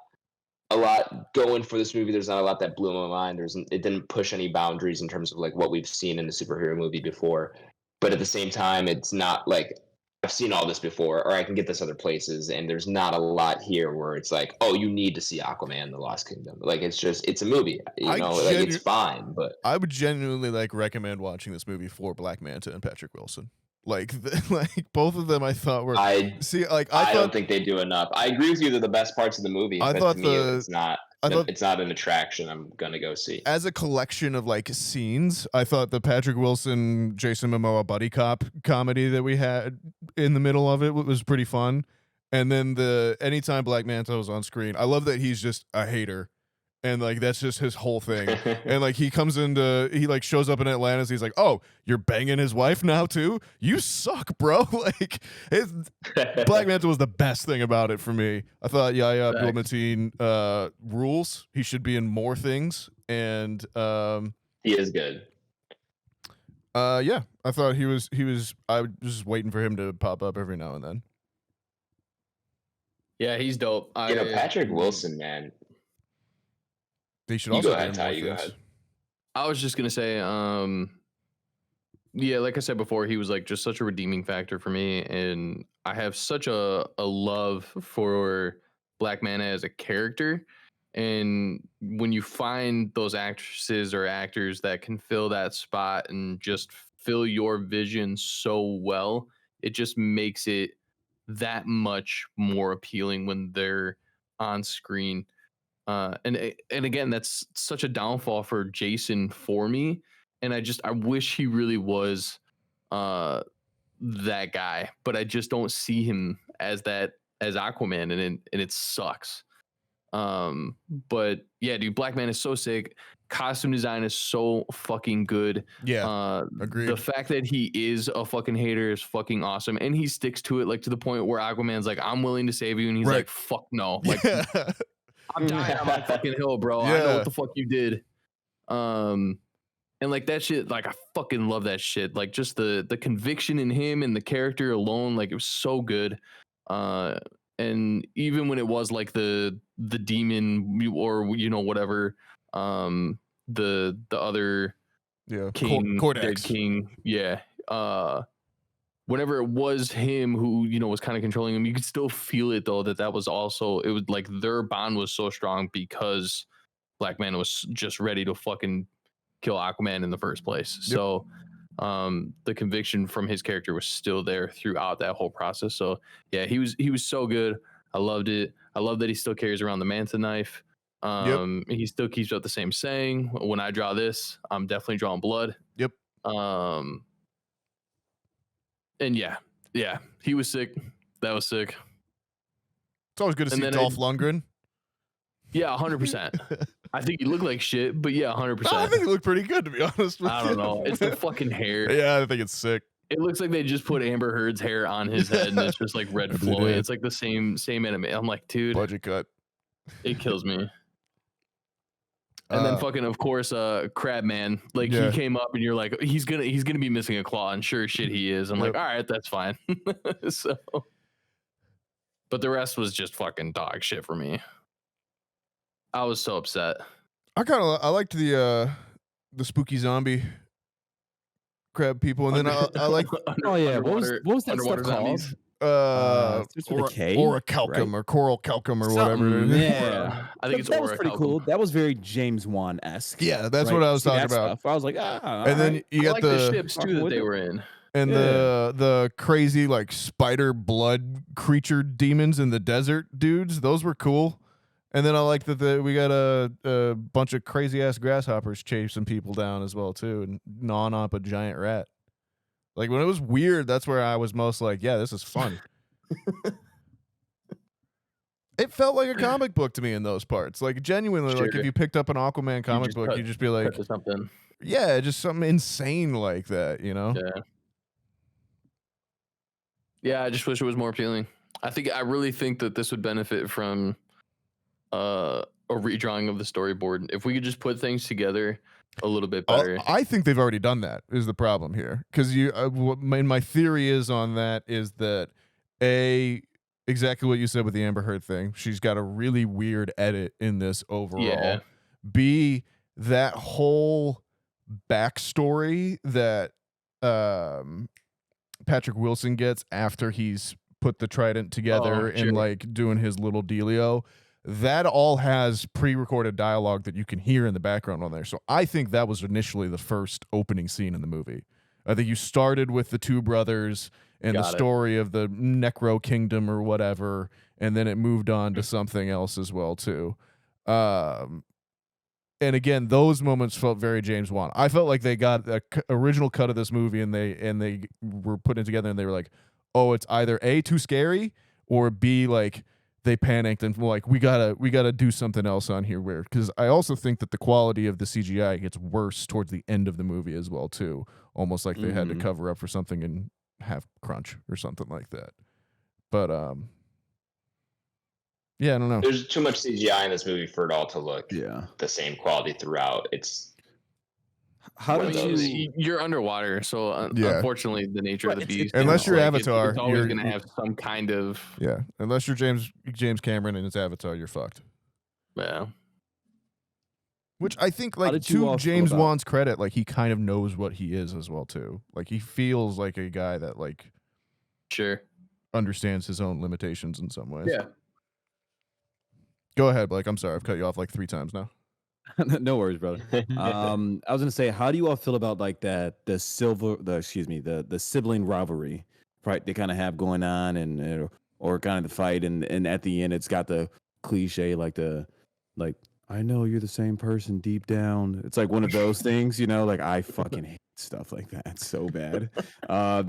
a lot going for this movie. There's not a lot that blew my mind. It didn't push any boundaries in terms of like what we've seen in a superhero movie before. But at the same time, it's not like I've seen all this before, or I can get this other places, and there's not a lot here where it's like, oh, you need to see Aquaman: The Lost Kingdom. Like it's a movie, like it's fine, but I would genuinely like recommend watching this movie for Black Manta and Patrick Wilson. Like, like both of them, I thought were. I thought, don't think they do enough. I agree with you; they're the best parts of the movie. I but thought to me, it's not. It's not an attraction I'm gonna go see. As a collection of like scenes, I thought the Patrick Wilson, Jason Momoa buddy cop comedy that we had in the middle of it was pretty fun. And then anytime Black Manta was on screen, I love that he's just a hater. And like that's just his whole thing. And like he like shows up in Atlantis, he's like, "Oh, you're banging his wife now too? You suck, bro." Like Black Manta was the best thing about it for me. I thought Yahya Abdul-Mateen rules. He should be in more things. And he is good. Yeah, I thought he was I was just waiting for him to pop up every now and then. Yeah, he's dope. Patrick Wilson, man. They should You also go be ahead, in Ty. more You go things. ahead. I was just gonna say, yeah, like I said before, he was like just such a redeeming factor for me, and I have such a love for Black Manta as a character. And when you find those actresses or actors that can fill that spot and just fill your vision so well, it just makes it that much more appealing when they're on screen. And again, that's such a downfall for Jason for me. And I wish he really was that guy, but I just don't see him as Aquaman, and it sucks. But yeah, dude, Black Man is so sick. Costume design is so fucking good. Yeah, agreed. The fact that he is a fucking hater is fucking awesome, and he sticks to it, like to the point where Aquaman's like, "I'm willing to save you," and he's Right. like, "Fuck no!" Like, Yeah. I'm dying on my fucking hill, bro. I know what the fuck you did. And like that shit, like I fucking love that shit. Like just the conviction in him and the character alone, like it was so good. And even when it was like the demon or whatever, the other king, dead king, yeah. Whenever it was him who was kind of controlling him, you could still feel it though that was also, it was like their bond was so strong because Black Manta was just ready to fucking kill Aquaman in the first place. Yep. So the conviction from his character was still there throughout that whole process. So yeah, he was so good. I loved it. I love that he still carries around the Manta knife. He still keeps up the same saying, when I draw this, I'm definitely drawing blood. Yep. And yeah, he was sick. That was sick. It's always good to see Dolph Lundgren. Yeah, 100%. I think you look like shit, but yeah, 100%. I think you look pretty good, to be honest with you. I don't know. It's the fucking hair. Yeah, I think it's sick. It looks like they just put Amber Heard's hair on his head, and it's just like red flowing. It's like the same anime. I'm like, dude, budget cut. It kills me. And then fucking, of course, Crab Man. Like he came up, and you're like, he's gonna be missing a claw, and sure as shit he is. I'm like, all right, that's fine. So, but the rest was just fucking dog shit for me. I was so upset. I liked the spooky zombie crab people, and then I like what was that stuff called? Orichalcum, right? Or coral calcum or whatever. Yeah, I think that was pretty cool. That was very James Wan-esque. Yeah, that's what I was talking about. I was like, and then you got the ships too that they were in, and the crazy like spider blood creature demons in the desert dudes. Those were cool. And then I like that we got a bunch of crazy ass grasshoppers chasing people down as well too, and gnawing up a giant rat. Like when it was weird, that's where I was most like, yeah, this is fun. It felt like a comic book to me in those parts. Like genuinely, like if you picked up an Aquaman comic book, you'd just be like, something. Yeah, just something insane like that, you know? Yeah. Yeah, I just wish it was more appealing. I really think that this would benefit from a redrawing of the storyboard. If we could just put things together a little bit better. I think they've already done that is the problem here. Because my theory is on that is that exactly what you said with the Amber Heard thing. She's got a really weird edit in this overall. Yeah. B, that whole backstory that Patrick Wilson gets after he's put the trident together and like doing his little dealio. That all has pre-recorded dialogue that you can hear in the background on there. So I think that was initially the first opening scene in the movie. I think you started with the two brothers and the story of the Necro Kingdom or whatever, and then it moved on to something else as well too. And again, those moments felt very James Wan. I felt like they got the original cut of this movie and they were putting it together and they were like, oh, it's either A, too scary, or B, like they panicked and like we gotta do something else on here. Weird, because I also think that the quality of the CGI gets worse towards the end of the movie as well too. Almost like they had to cover up for something and have crunch or something like that. But yeah, I don't know. There's too much CGI in this movie for it all to look the same quality throughout. It's you're underwater, so unfortunately the nature of the beast. Unless you're Avatar, it's always going to have some kind of unless you're James Cameron and it's Avatar, you're fucked. Yeah. Which I think, like, to James Wan's credit, like he kind of knows what he is as well too. Like he feels like a guy that like understands his own limitations in some ways. Yeah. Go ahead, Blake. I'm sorry, I've cut you off like 3 times now. No worries, brother. I was gonna say, how do you all feel about like the sibling rivalry, right? They kind of have going on, and or kind of the fight, and at the end, it's got the cliche like I know you're the same person deep down. It's like one of those things, you know. Like I fucking hate stuff like that so bad.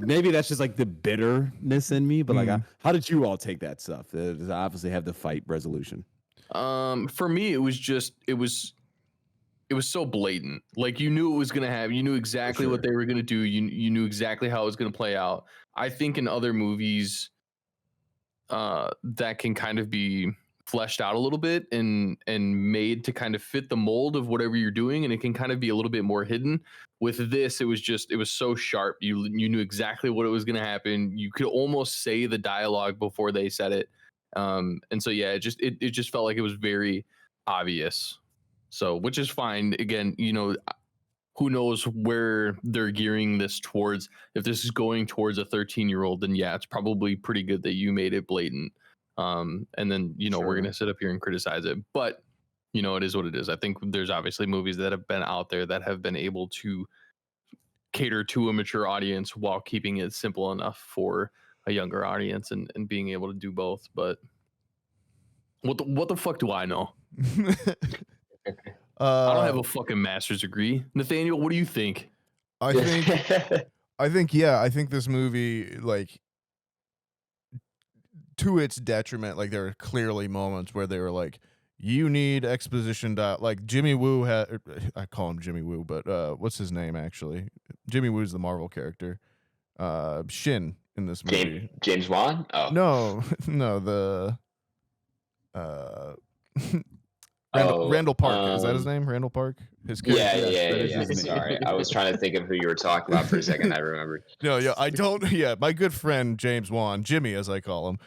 Maybe that's just like the bitterness in me, but like, how did you all take that stuff? Does obviously have the fight resolution. For me, it was so blatant. Like you knew it was gonna happen. You knew exactly what they were gonna do. You knew exactly how it was gonna play out. I think in other movies, that can kind of be fleshed out a little bit and made to kind of fit the mold of whatever you're doing, and it can kind of be a little bit more hidden. With this, it was so sharp. You knew exactly what it was gonna happen. You could almost say the dialogue before they said it. And so it just felt like it was very obvious. So, which is fine. Again, you know, who knows where they're gearing this towards. If this is going towards a 13-year-old, then it's probably pretty good that you made it blatant. And then, you know, we're going to sit up here and criticize it, but you know, it is what it is. I think there's obviously movies that have been out there that have been able to cater to a mature audience while keeping it simple enough for a younger audience and being able to do both. But what the fuck do I know? I don't have a fucking master's degree. Nathaniel, what do you think? I think this movie, like, to its detriment, like there are clearly moments where they were like, you need exposition. Like Jimmy Woo had, I call him Jimmy Woo, but what's his name actually? Jimmy Woo's the Marvel character. Shin in this movie. James Wan? Oh. No, the Randall Park. Is that his name? Randall Park? His character? Yeah. Sorry. I was trying to think of who you were talking about for a second. I remembered. No, yeah, I don't. Yeah, my good friend James Wan, Jimmy, as I call him.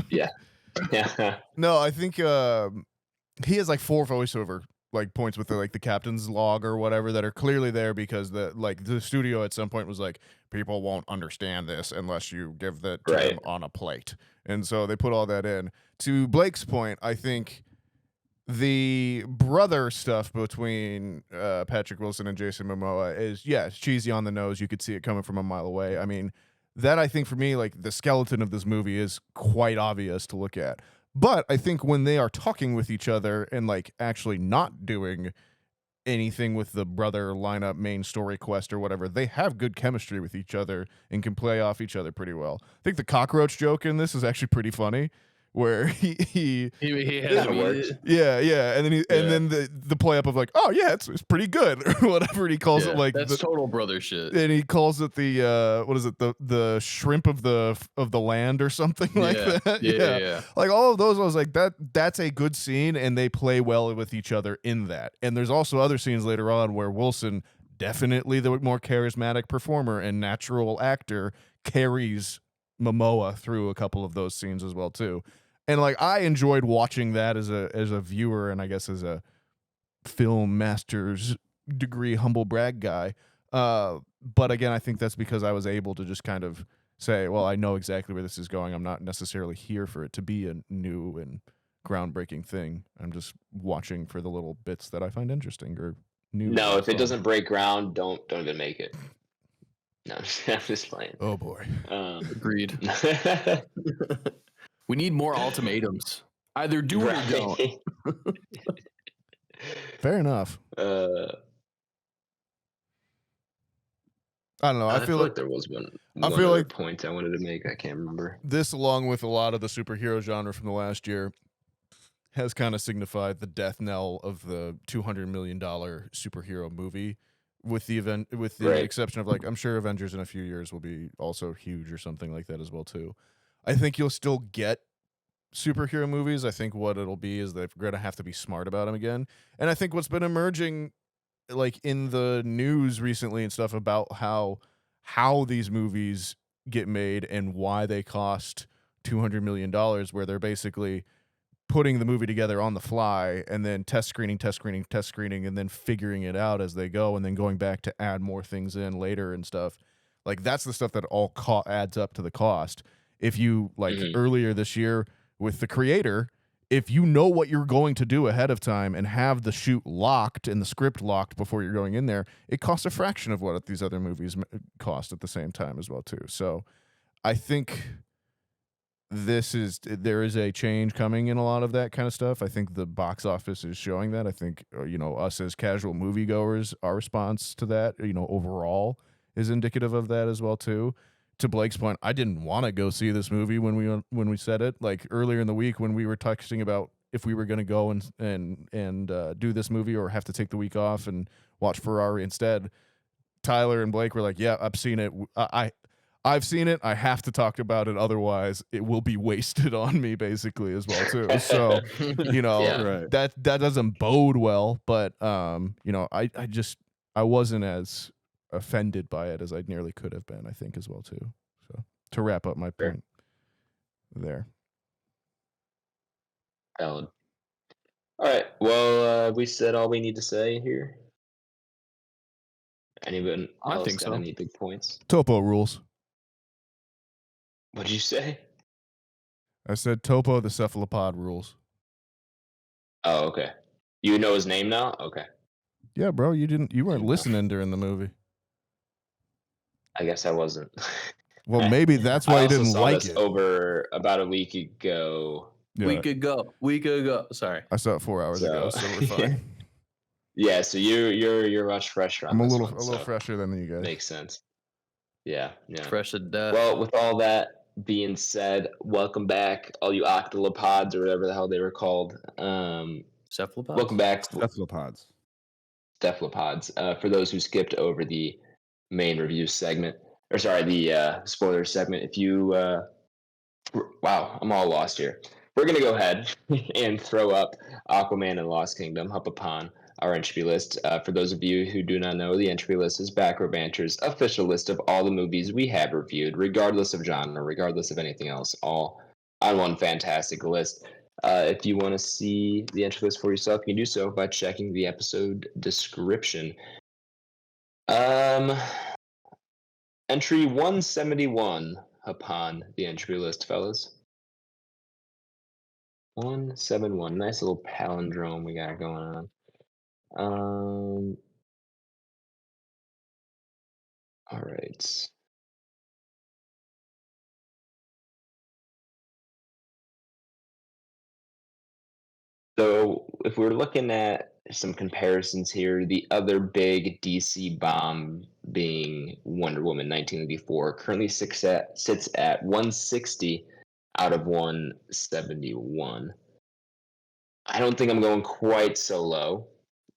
Yeah. No, I think he has like 4 voiceover like points with the captain's log or whatever that are clearly there because the studio at some point was like, people won't understand this unless you give that to them on a plate, and so they put all that in. To Blake's point, I think the brother stuff between Patrick Wilson and Jason Momoa is it's cheesy on the nose. You could see it coming from a mile away. I mean, that I think for me, like the skeleton of this movie is quite obvious to look at. But I think when they are talking with each other and like actually not doing anything with the brother lineup main story quest or whatever, they have good chemistry with each other and can play off each other pretty well. I think the cockroach joke in this is actually pretty funny, where he works. Yeah, and then the play up of like, oh yeah, it's pretty good or whatever, and he calls it like that's total brother shit, and he calls it the what is it, the shrimp of the land or something like that. Yeah, like all of those, I was like, that's a good scene, and they play well with each other in that. And there's also other scenes later on where Wilson, definitely the more charismatic performer and natural actor, carries Momoa through a couple of those scenes as well too. And like I enjoyed watching that as a viewer, and I guess as a film master's degree humble brag guy. But again, I think that's because I was able to just kind of say, well, I know exactly where this is going. I'm not necessarily here for it to be a new and groundbreaking thing. I'm just watching for the little bits that I find interesting or new. No, if it doesn't break ground, don't even make it. No, I'm just playing. Oh boy. Agreed. We need more ultimatums. Either do it or don't. Fair enough. I don't know. I feel like there was one point I wanted to make. I can't remember. This, along with a lot of the superhero genre from the last year, has kind of signified the death knell of the $200 million superhero movie. With the exception of like, I'm sure Avengers in a few years will be also huge or something like that as well too. I think you'll still get superhero movies. I think what it'll be is they're going to have to be smart about them again. And I think what's been emerging like in the news recently and stuff about how these movies get made and why they cost $200 million, where they're basically putting the movie together on the fly and then test screening, and then figuring it out as they go, and then going back to add more things in later and stuff. Like that's the stuff that all adds up to the cost. If you earlier this year with The Creator, if you know what you're going to do ahead of time and have the shoot locked and the script locked before you're going in there, it costs a fraction of what these other movies cost at the same time as well too. So I think there is a change coming in a lot of that kind of stuff. I think the box office is showing that. I think us as casual moviegoers, our response to that, overall is indicative of that as well too. To Blake's point, I didn't want to go see this movie when we said it. Like earlier in the week when we were texting about if we were going to go and do this movie or have to take the week off and watch Ferrari instead, Tyler and Blake were like, "Yeah, I've seen it. I've seen it. I have to talk about it, otherwise it will be wasted on me," basically as well too. So that doesn't bode well. But I wasn't as offended by it as I nearly could have been, I think, as well too. So to wrap up my point there. Valid. All right. Well, we said all we need to say here. Anyone else got any big points? Topo rules. What did you say? I said Topo the cephalopod rules. Oh, okay. You know his name now? Okay. Yeah, bro. You weren't listening during the movie. I guess I wasn't. Well, maybe that's why you didn't like it. Over about a week ago. Yeah. Week ago. Sorry. I saw it 4 hours ago, so we're fine. Yeah, so you're much fresher on I'm this a little fresher than you guys. Makes sense. Yeah. Fresh to death. Well, with all that being said, welcome back, all you octopods or whatever the hell they were called. Cephalopods? Welcome back, Cephalopods. cephalopods. For those who skipped over the main review segment, or sorry, the spoiler segment. If you, wow, I'm all lost here. We're gonna go ahead and throw up Aquaman and Lost Kingdom up upon our entropy list. For those of you who do not know, the entropy list is Back Row Banter's official list of all the movies we have reviewed, regardless of genre, regardless of anything else, all on one fantastic list. If you want to see the entry list for yourself, you can do so by checking the episode description. Entry 171 upon the entry list, fellas. 171. Nice little palindrome we got going on. All right. So if we're looking at some comparisons here, the other big DC bomb being Wonder Woman 1984 currently sits at 160 out of 171. I don't think I'm going quite so low,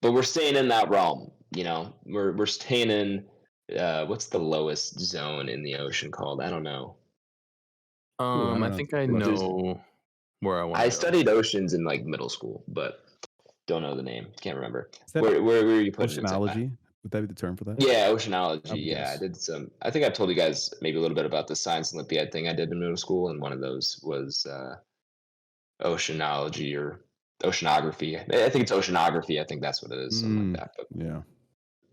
but we're staying in that realm. You know, we're staying in what's the lowest zone in the ocean called? I don't know. I think I know where I want to go. I studied oceans in like middle school, but don't know the name. Can't remember. Where are you putting it? Oceanology? Would that be the term for that? Yeah, oceanology. Yeah, I did some. I think I've told you guys maybe a little bit about the science Olympiad thing I did in middle school, and one of those was oceanology or oceanography. I think it's oceanography. I think that's what it is, something like that. But, yeah.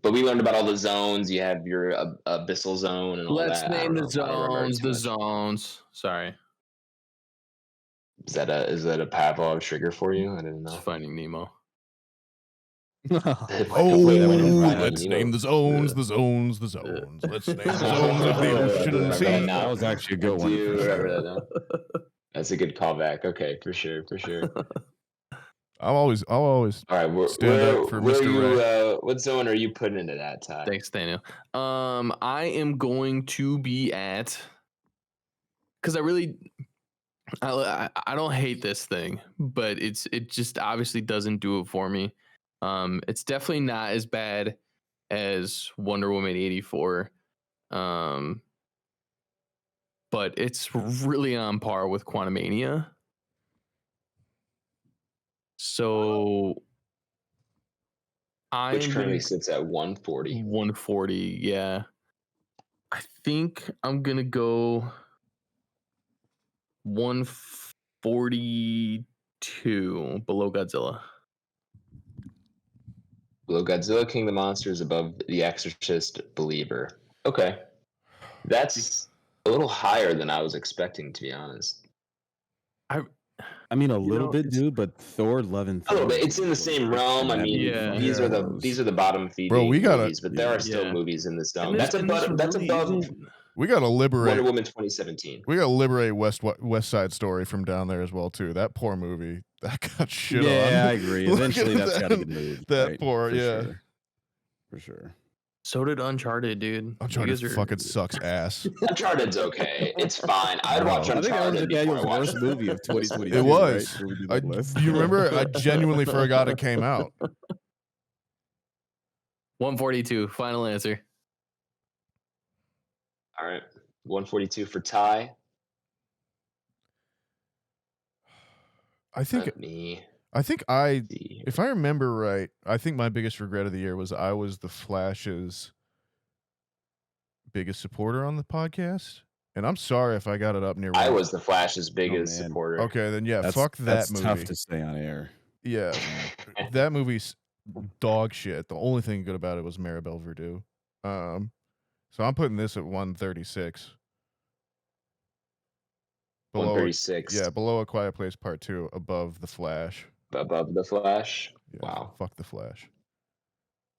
But we learned about all the zones. You have your abyssal zone and all Let's that. name the zones. The zones. Sorry. Is that a Pavlov trigger for you? I didn't know. It's Finding Nemo. Let's name the zones, the zones, the zones. Let's name the zones of the ocean and sea. That was actually a good one. That's a good callback. Okay, for sure. I'll always all right. stand up for Mr. Ray. What zone are you putting into that, Ty? Thanks, Daniel. I am going to be at, because I don't hate this thing, but it just obviously doesn't do it for me. It's definitely not as bad as Wonder Woman 84. But it's really on par with Quantumania. So which currently sits at 140. 140, yeah. I think I'm gonna go 142 below Godzilla. Below Godzilla, King of the Monsters, above The Exorcist, Believer. Okay. That's a little higher than I was expecting, to be honest. I mean, a little bit, dude, but Thor, Love and Thunder. A little bit. It's in the same realm. I mean, these are the bottom feeding movies, but there are still movies in this zone. That's above. We gotta liberate Wonder Woman 2017. We gotta liberate West Side Story from down there as well too. That poor movie that got shit on. Yeah, I agree. Eventually, that's gotta get moved. That right? poor, for sure. So did Uncharted, dude. Uncharted fucking sucks ass. Uncharted's okay. It's fine. I'd watch Uncharted. I think that was the worst movie of 2020. It was. Right? You remember? I genuinely forgot it came out. 142. Final answer. All right. 142 for Ty. If I remember right, I think my biggest regret of the year was I was the Flash's biggest supporter on the podcast. And I'm sorry if I got it up near. I was the Flash's biggest supporter. Okay, then fuck that movie. That's tough to stay on air. Yeah, that movie's dog shit. The only thing good about it was Maribel Verdú. So I'm putting this at 136. Below, 136. Yeah, below A Quiet Place Part 2, above The Flash. Above The Flash? Yeah, wow. Fuck The Flash.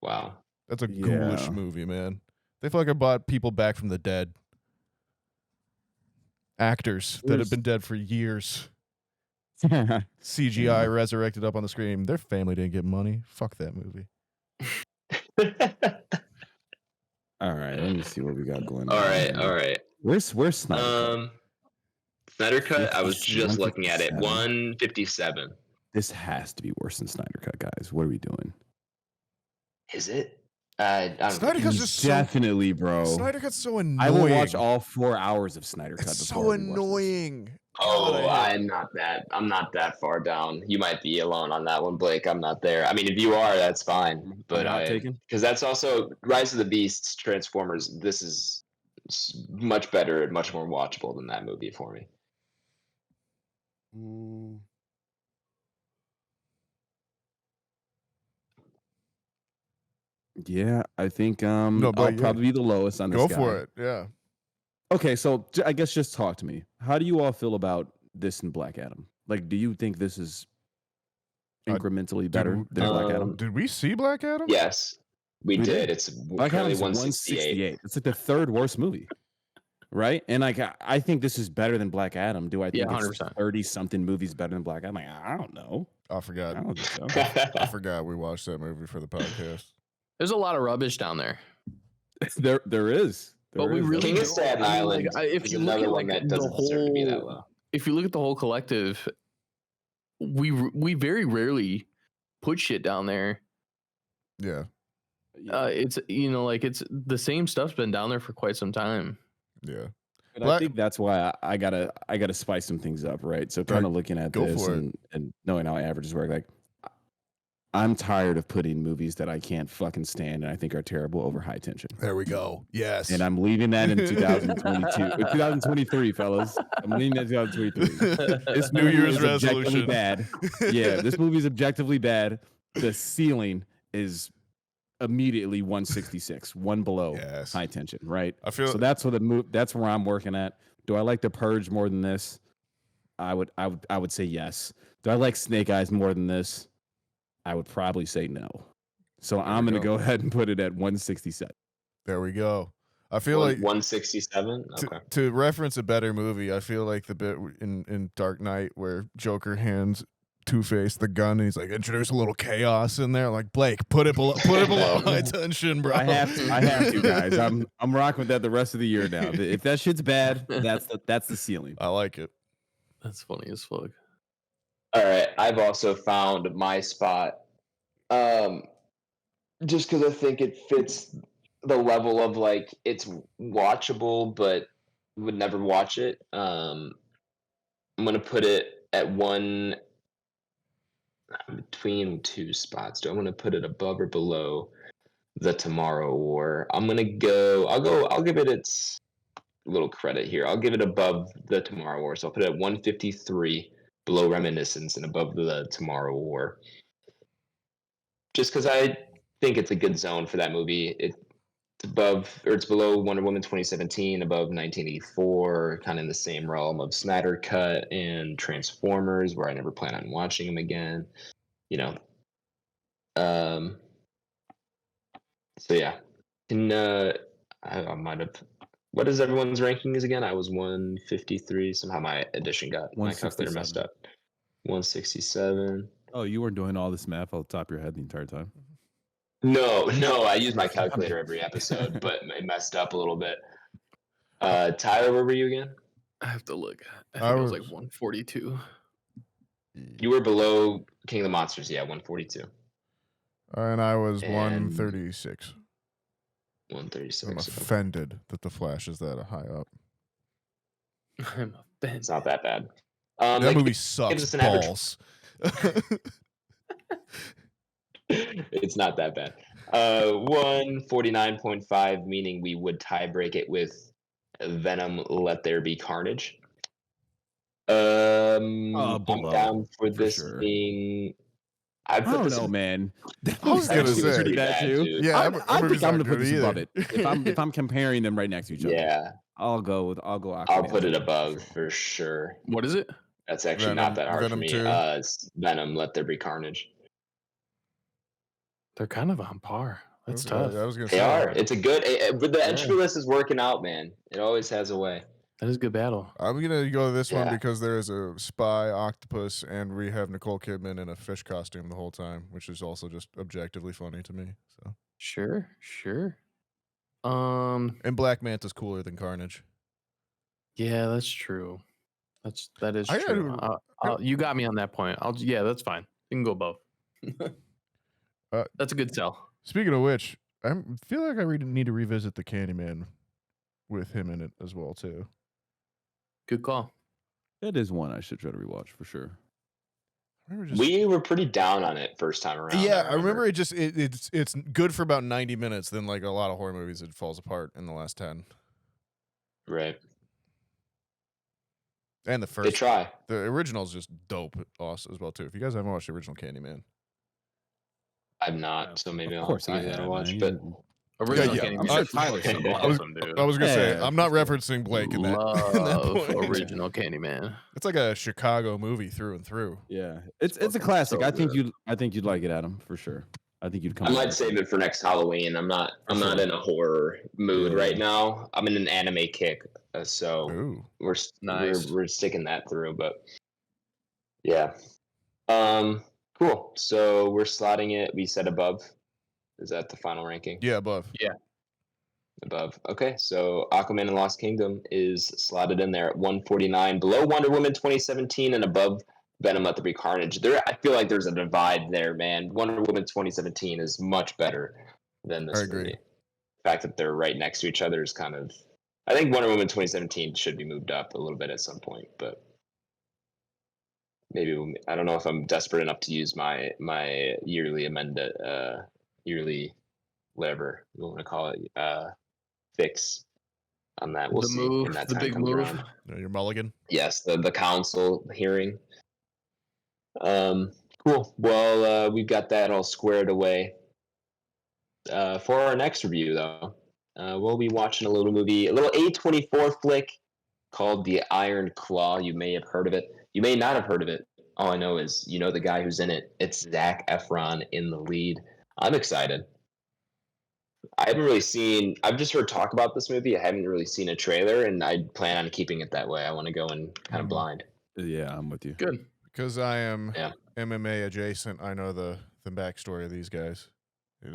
Wow. That's a ghoulish movie, man. They fucking brought people back from the dead. Actors that have been dead for years. CGI resurrected up on the screen. Their family didn't get money. Fuck that movie. All right, let me see what we got going on. All right. Where's Sniper? Snyder Cut, I was just looking at it. 157. 157. This has to be worse than Snyder Cut, guys. What are we doing? Is it? I don't Snyder think Cut's it's- just so Definitely, bro. Snyder Cut's so annoying. I will watch all 4 hours of Snyder Cut It's before so we watch this. annoying. Oh, God, I hate I'm not that far down. You might be alone on that one, Blake. I'm not there. I mean, if you are, that's fine. But not taken? because that's also Rise of the Beasts, Transformers. This is much better and much more watchable than that movie for me. Yeah, I think No, but I'll yeah. probably be the lowest on this Go guy. for it. Yeah. Okay, so I guess just talk to me. How do you all feel about this and Black Adam? Like, do you think this is incrementally better than Black Adam? Did we see Black Adam? Yes, we We did. did. It's Black currently Adam's 168. It's like the third worst movie, right? And like, I think this is better than Black Adam. Do I think 100%. 30-something movies better than Black Adam? Like, I don't know. I forgot. I don't think so. I forgot we watched that movie for the podcast. There's a lot of rubbish down there. There is. But we really King of don't. Staten I mean, Island if is you look another at one like that the doesn't deserve to be that whole, low. if you look at the whole collective, we very rarely put shit down there. Yeah. It's like it's the same stuff's been down there for quite some time. Yeah. And I think that's why I gotta spice some things up, right? So kind of looking at Go this for it. and knowing how averages work, like I'm tired of putting movies that I can't fucking stand and I think are terrible over High Tension. There we go. Yes. And I'm leaving that in 2023, fellas. I'm leaving that in 2023. This New movie Year's is objectively resolution. bad. Yeah, this movie is objectively bad. The ceiling is immediately 166, one below Yes. High Tension, right? I feel So that's where that's where I'm working at. Do I like The Purge more than this? I would say yes. Do I like Snake Eyes more than this? I would probably say no. So I'm going to go ahead and put it at 167. There we go. I feel like 167. Okay. to reference a better movie, I feel like the bit in Dark Knight where Joker hands Two-Face the gun and he's like, introduce a little chaos in there. Like, Blake, put it below High Tension, bro. I have to, guys. I'm rocking with that the rest of the year now. If that shit's bad, that's the ceiling. I like it. That's funny as fuck. All right, I've also found my spot. Just because I think it fits the level of like it's watchable, but would never watch it. I'm gonna put it at one between two spots. Do I want to put it above or below the Tomorrow War? I'll give it its little credit here. I'll give it above the Tomorrow War. So I'll put it at 153, below Reminiscence, and above the Tomorrow War. Just because I think it's a good zone for that movie. It's below Wonder Woman 2017, above 1984, kind of in the same realm of Snyder Cut and Transformers, where I never plan on watching them again. So yeah, I might have. What is everyone's rankings again? I was 153. Somehow my my calculator messed up. 167. Oh, you were doing all this math off the top of your head the entire time? No, I use my calculator every episode, but it messed up a little bit. Tyler, where were you again? I have to look. I think it was like 142. You were below King of the Monsters, yeah, 142. And I was And- 136. 136. I'm offended that the Flash is that high up. I'm offended. It's not that bad. That movie gives sucks us an average- balls. It's not that bad. 149.5, meaning we would tie break it with Venom Let There Be Carnage. I'm below, down for this sure. being. I don't know, man. I was gonna Actually, say pretty bad, too. dude. Yeah, I that think movie's I'm not gonna put good this above either. it. If I'm comparing them right next to each other, Yeah, I'll go Aquaman. I'll put it above for sure. What is it? That's actually Venom- not that hard Venom for me. 2. It's Venom Let There Be Carnage. They're kind of on par. That's Okay, tough. I was gonna They say are. It's a good. But the Yeah. entry list is working out, man. It always has a way. That is a good battle. I'm gonna go to this one Yeah. because there is a spy octopus, and we have Nicole Kidman in a fish costume the whole time, which is also just objectively funny to me. So, Sure. and Black Manta's cooler than Carnage. Yeah, that's true. That is I true. gotta- You got me on that point. Yeah, that's fine. You can go above. That's a good sell. Speaking of which, I feel like I need to revisit the Candyman with him in it as well too. Good call. That is one I should try to rewatch for sure. We were pretty down on it first time around. Yeah, I remember it just it's good for about 90 minutes. Then like a lot of horror movies, it falls apart in the last 10. Right. And the They try. The original's just dope, awesome as well too. If you guys haven't watched the original Candyman, I'm not, so maybe Of I'll course have I to give that a have, watch. man. But Original yeah, Candyman. I'm is fucking awesome, dude. I was gonna say Yeah, I'm not for sure. referencing Blake in that. Love in that point. original Candyman. It's like a Chicago movie through and through. Yeah, it's a fucking classic. so I think good. you'd like it, Adam, for sure. I think you'd come. I out might with save it for next Halloween. I'm not sure. in a horror mood Yeah. right now. I'm in an anime kick, so Ooh. Nice. we're sticking that through. But yeah, cool. So we're slotting it. We said above. Is that the final ranking? Yeah, above. Above. Okay, so Aquaman and Lost Kingdom is slotted in there at 149, below Wonder Woman 2017 and above Venom Let There Be Carnage. I feel like there's a divide there, man. Wonder Woman 2017 is much better than this I agree. movie. The fact that they're right next to each other is kind of... I think Wonder Woman 2017 should be moved up a little bit at some point, but maybe... I don't know if I'm desperate enough to use my yearly amended... yearly... whatever you want to call it... fix on that. We'll The see move, when that the time big comes move. around. Your mulligan. Yes, the council hearing. Cool. Well, we've got that all squared away. For our next review, though, we'll be watching a little movie, a little A24 flick called The Iron Claw. You may have heard of it. You may not have heard of it. All I know is you know the guy who's in it. It's Zac Efron in the lead. I'm excited. I haven't really seen... I've just heard talk about this movie. I haven't really seen a trailer, and I plan on keeping it that way. I want to go in kind of blind. Yeah, I'm with you. Good. Because I am Yeah. MMA adjacent, I know the backstory of these guys.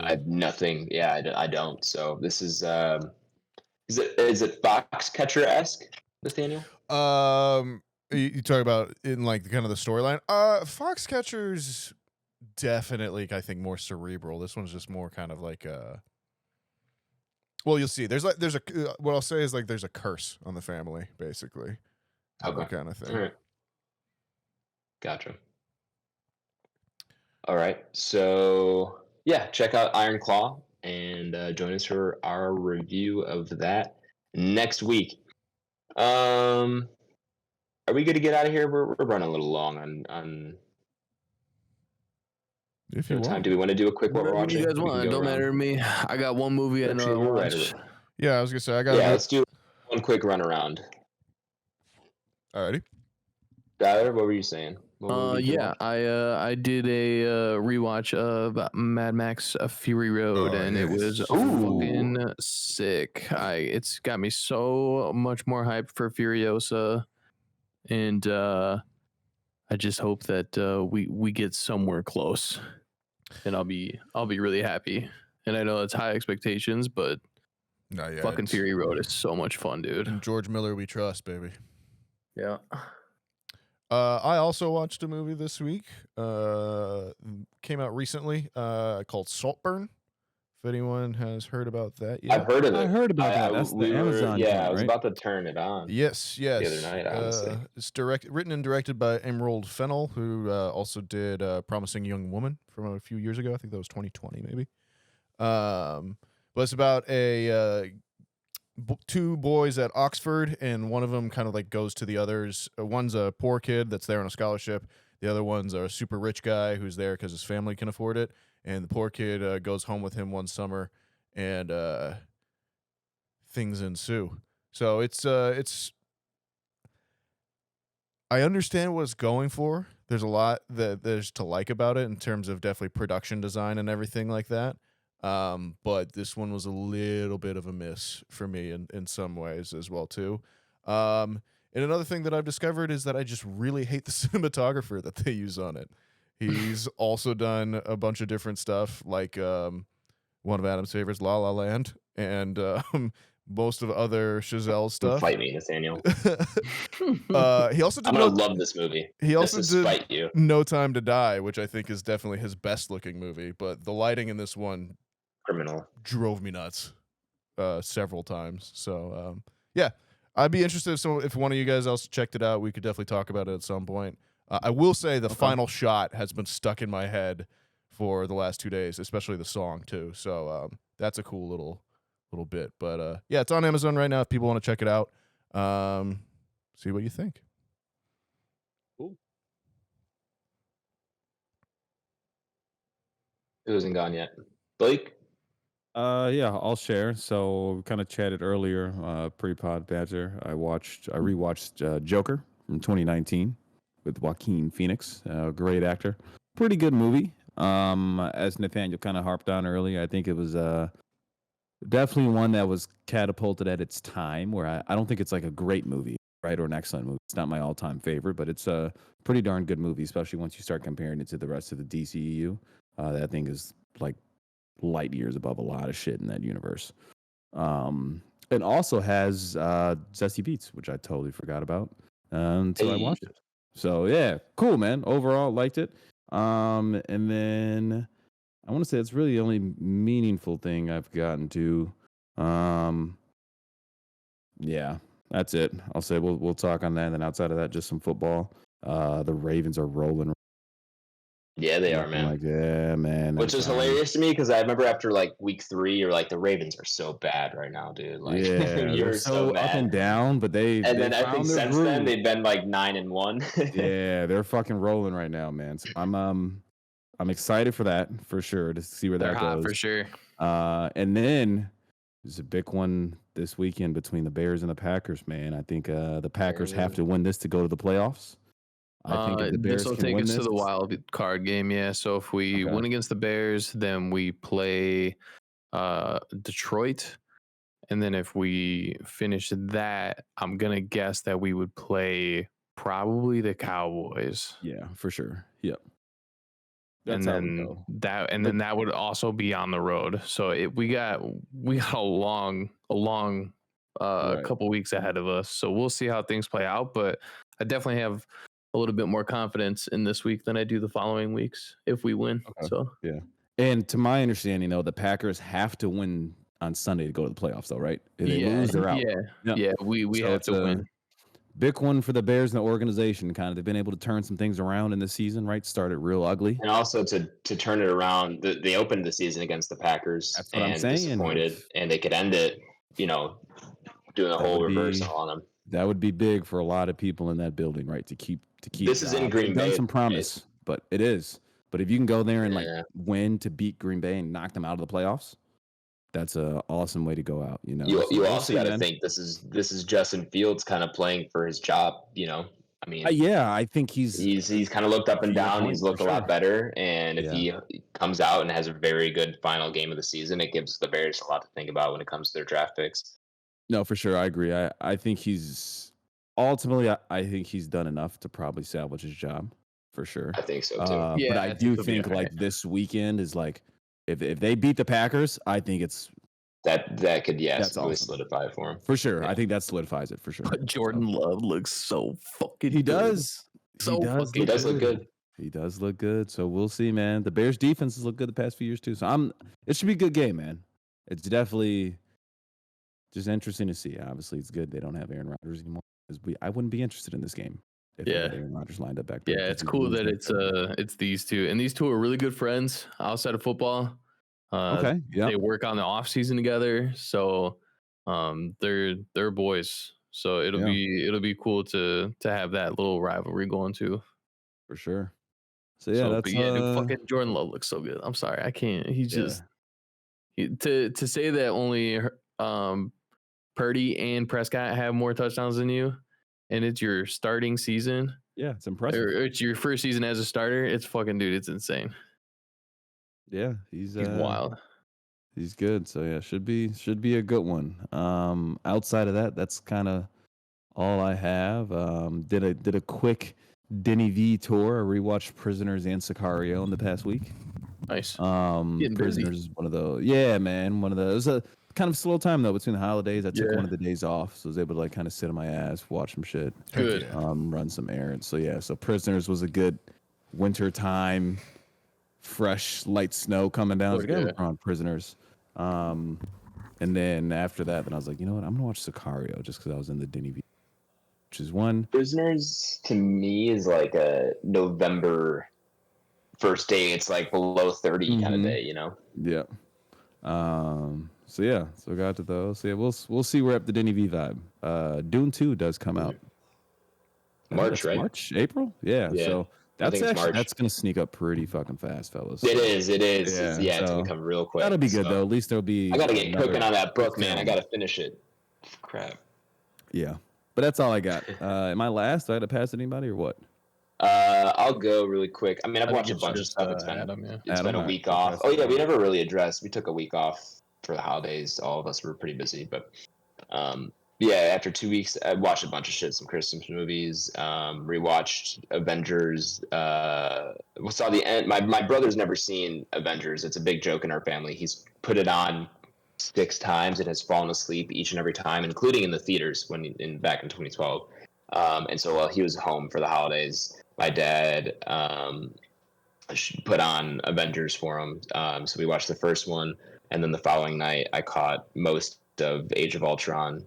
I have nothing. Yeah, I don't. So this is it Foxcatcher-esque, Nathaniel? You talk about in like kind of the storyline. Foxcatcher's definitely, I think, more cerebral. This one's just more kind of like well, you'll see. There's a what I'll say is like there's a curse on the family, basically. Okay. That kind of thing. All right. Gotcha. All right. So yeah, check out Iron Claw and join us for our review of that next week. Are we good to get out of here? We're running a little long on If you time. want. Do we want to do a quick what we're Whatever watching? you guys We can want. go Don't around. matter to me. I got one movie I know Actually, I we're right watch. over. Yeah, I was gonna say I got. Yeah, let's do one quick run around. Alrighty. Tyler, what were you saying? What movie did you Yeah, watch? I did a rewatch of Mad Max Fury Road, Oh, and it was yes. fucking sick. It's got me so much more hyped for Furiosa, and I just hope that we get somewhere close, and I'll be really happy. And I know it's high expectations, but No, yeah, fucking it's- Fury Road is so much fun, dude. And George Miller, we trust, baby. Yeah. I also watched a movie this week. Came out recently. Called Saltburn. If anyone has heard about that yet. I've heard of it. I heard about that. That's the Amazon Yeah, joint, I was right? about to turn it on. Yes. other night, honestly. It's written and directed by Emerald Fennell, who also did Promising Young Woman from a few years ago. I think that was 2020, maybe. But it's about two boys at Oxford, and one of them kind of like goes to the others. One's a poor kid that's there on a scholarship. The other one's a super rich guy who's there because his family can afford it. And the poor kid goes home with him one summer, and things ensue. So it's. I understand what it's going for. There's a lot that there's to like about it in terms of definitely production design and everything like that. But this one was a little bit of a miss for me in some ways as well too. And another thing that I've discovered is that I just really hate the cinematographer that they use on it. He's also done a bunch of different stuff, like one of Adam's favorites, La La Land, and most of other Chazelle stuff. Fight me, Nathaniel. He also did I'm gonna love this movie. He also just to did spite you. No Time to Die, which I think is definitely his best looking movie. But the lighting in this one Criminal drove me nuts several times. So yeah, I'd be interested if one of you guys else checked it out. We could definitely talk about it at some point. I will say the final shot has been stuck in my head for the last 2 days, especially the song too. So that's a cool little bit. But yeah, it's on Amazon right now if people want to check it out. See what you think. Cool. It wasn't gone yet. Blake? Yeah, I'll share. So we kind of chatted earlier, pre-pod banter. I rewatched Joker from 2019 with Joaquin Phoenix, great actor. Pretty good movie. As Nathaniel kind of harped on earlier, I think it was definitely one that was catapulted at its time. Where I don't think it's like a great movie, right, or an excellent movie. It's not my all-time favorite, but it's a pretty darn good movie, especially once you start comparing it to the rest of the DCEU. That thing is like light years above a lot of shit in that universe. It also has Zesty Beats, which I totally forgot about until I watched it. So yeah, cool, man. Overall, liked it. And then I want to say it's really the only meaningful thing I've gotten to. Yeah, that's it. I'll say we'll talk on that. And then outside of that, just some football. The Ravens are rolling. Yeah, they are, man. Like, yeah, man. Which is hilarious to me because I remember after like week 3, you're like, the Ravens are so bad right now, dude. Like, yeah, you're so up and down, but then I think since then they've been like 9-1. Yeah, they're fucking rolling right now, man. So I'm excited for that for sure to see where They're that hot goes for sure. And then there's a big one this weekend between the Bears and the Packers, man. I think the Packers have to win this to go to the playoffs. I think if the Bears this will can take win us this, to the wild card game. Yeah. So if we win against the Bears, then we play Detroit. And then if we finish that, I'm going to guess that we would play probably the Cowboys. Yeah, for sure. Yep. And then that would also be on the road. So we got a long couple weeks ahead of us. So we'll see how things play out. But I definitely have a little bit more confidence in this week than I do the following weeks if we win. Okay. So yeah. And to my understanding, though, the Packers have to win on Sunday to go to the playoffs, though, right? If they lose, they're out. Yeah. We have to win. Big one for the Bears and the organization. Kind of, they've been able to turn some things around in the season, right? Started real ugly, and also to turn it around. They opened the season against the Packers. That's what I'm saying. Disappointed, and they could end it, doing a whole reversal on them. That would be big for a lot of people in that building, right? To keep. This is in Green Bay. Some promise, right? But it is. But if you can go there and win to beat Green Bay and knock them out of the playoffs, that's an awesome way to go out. You also got to think this is Justin Fields kind of playing for his job. I mean, I think he's kind of looked up and down. He's looked a lot better, and if he comes out and has a very good final game of the season, it gives the Bears a lot to think about when it comes to their draft picks. No, for sure, I agree. I think he's ultimately, I think he's done enough to probably salvage his job for sure. I think so too. But I do think like this weekend is like. If they beat the Packers, I think it's that could really awesome. solidify it for him for sure. I think that solidifies it for sure. But Jordan Love looks so fucking. He does. He does look good. He does look good. So we'll see, man. The Bears defense has looked good the past few years too. So it should be a good game, man. It's definitely just interesting to see. Obviously, it's good they don't have Aaron Rodgers anymore. I wouldn't be interested in this game. If Aaron Rodgers lined up back there. Yeah, it's cool that it's these two, and these two are really good friends outside of football. They work on the off season together, so they're boys. So it'll be cool to have that little rivalry going too, for sure. So that's fucking Jordan Love looks so good. I'm sorry, I can't. He just to say that only Purdy and Prescott have more touchdowns than you. And it's your starting season. Yeah, it's impressive. Or it's your first season as a starter. It's fucking dude. It's insane. Yeah, he's wild. He's good. So yeah, should be a good one. Outside of that, that's kind of all I have. Did a quick Denny V tour. I rewatched Prisoners and Sicario in the past week. Nice. Prisoners is one of those. Yeah, man, one of those. kind of slow time though between the holidays. I took Yeah. one of the days off, so I was able to like kind of sit on my ass, watch some shit, Good. run some errands. So yeah, so Prisoners was a good winter time, fresh light snow coming down. I was like, Yeah. we're on Prisoners. And then after that, then I was like, you know what? I'm gonna watch Sicario just because I was in the Denny V, which is one. Prisoners to me is like a November first day. It's like below 30 kind of day, you know? Yeah. So yeah, so we got to those. So yeah, we'll see where up the Denny V vibe. Dune 2 does come out. March, right? March, April? Yeah. Yeah. So I think it's March. that's gonna sneak up pretty fucking fast, fellas. It is. Yeah, Yeah, it's so gonna come real quick. That'll be good so. though. At least there'll be. I gotta get another cooking on that book, man. I film. gotta finish it. Crap. Yeah, but that's all I got. Am I last? Do I had to pass anybody or what? I'll go really quick. I mean, I've I watched a think bunch of it's stuff. just, Adam, yeah. It's been Adam, a alright, week so off. pass Oh it yeah, on. we never really addressed. We took a week off for the holidays. All of us were pretty busy, but yeah, after 2 weeks, I watched a bunch of shit, some Christmas movies, rewatched Avengers. We saw the end. My brother's never seen Avengers. It's a big joke in our family. He's put it on 6 times and has fallen asleep each and every time, including in the theaters back in 2012. And so while he was home for the holidays, my dad put on Avengers for him. So we watched the first one, and then the following night, I caught most of Age of Ultron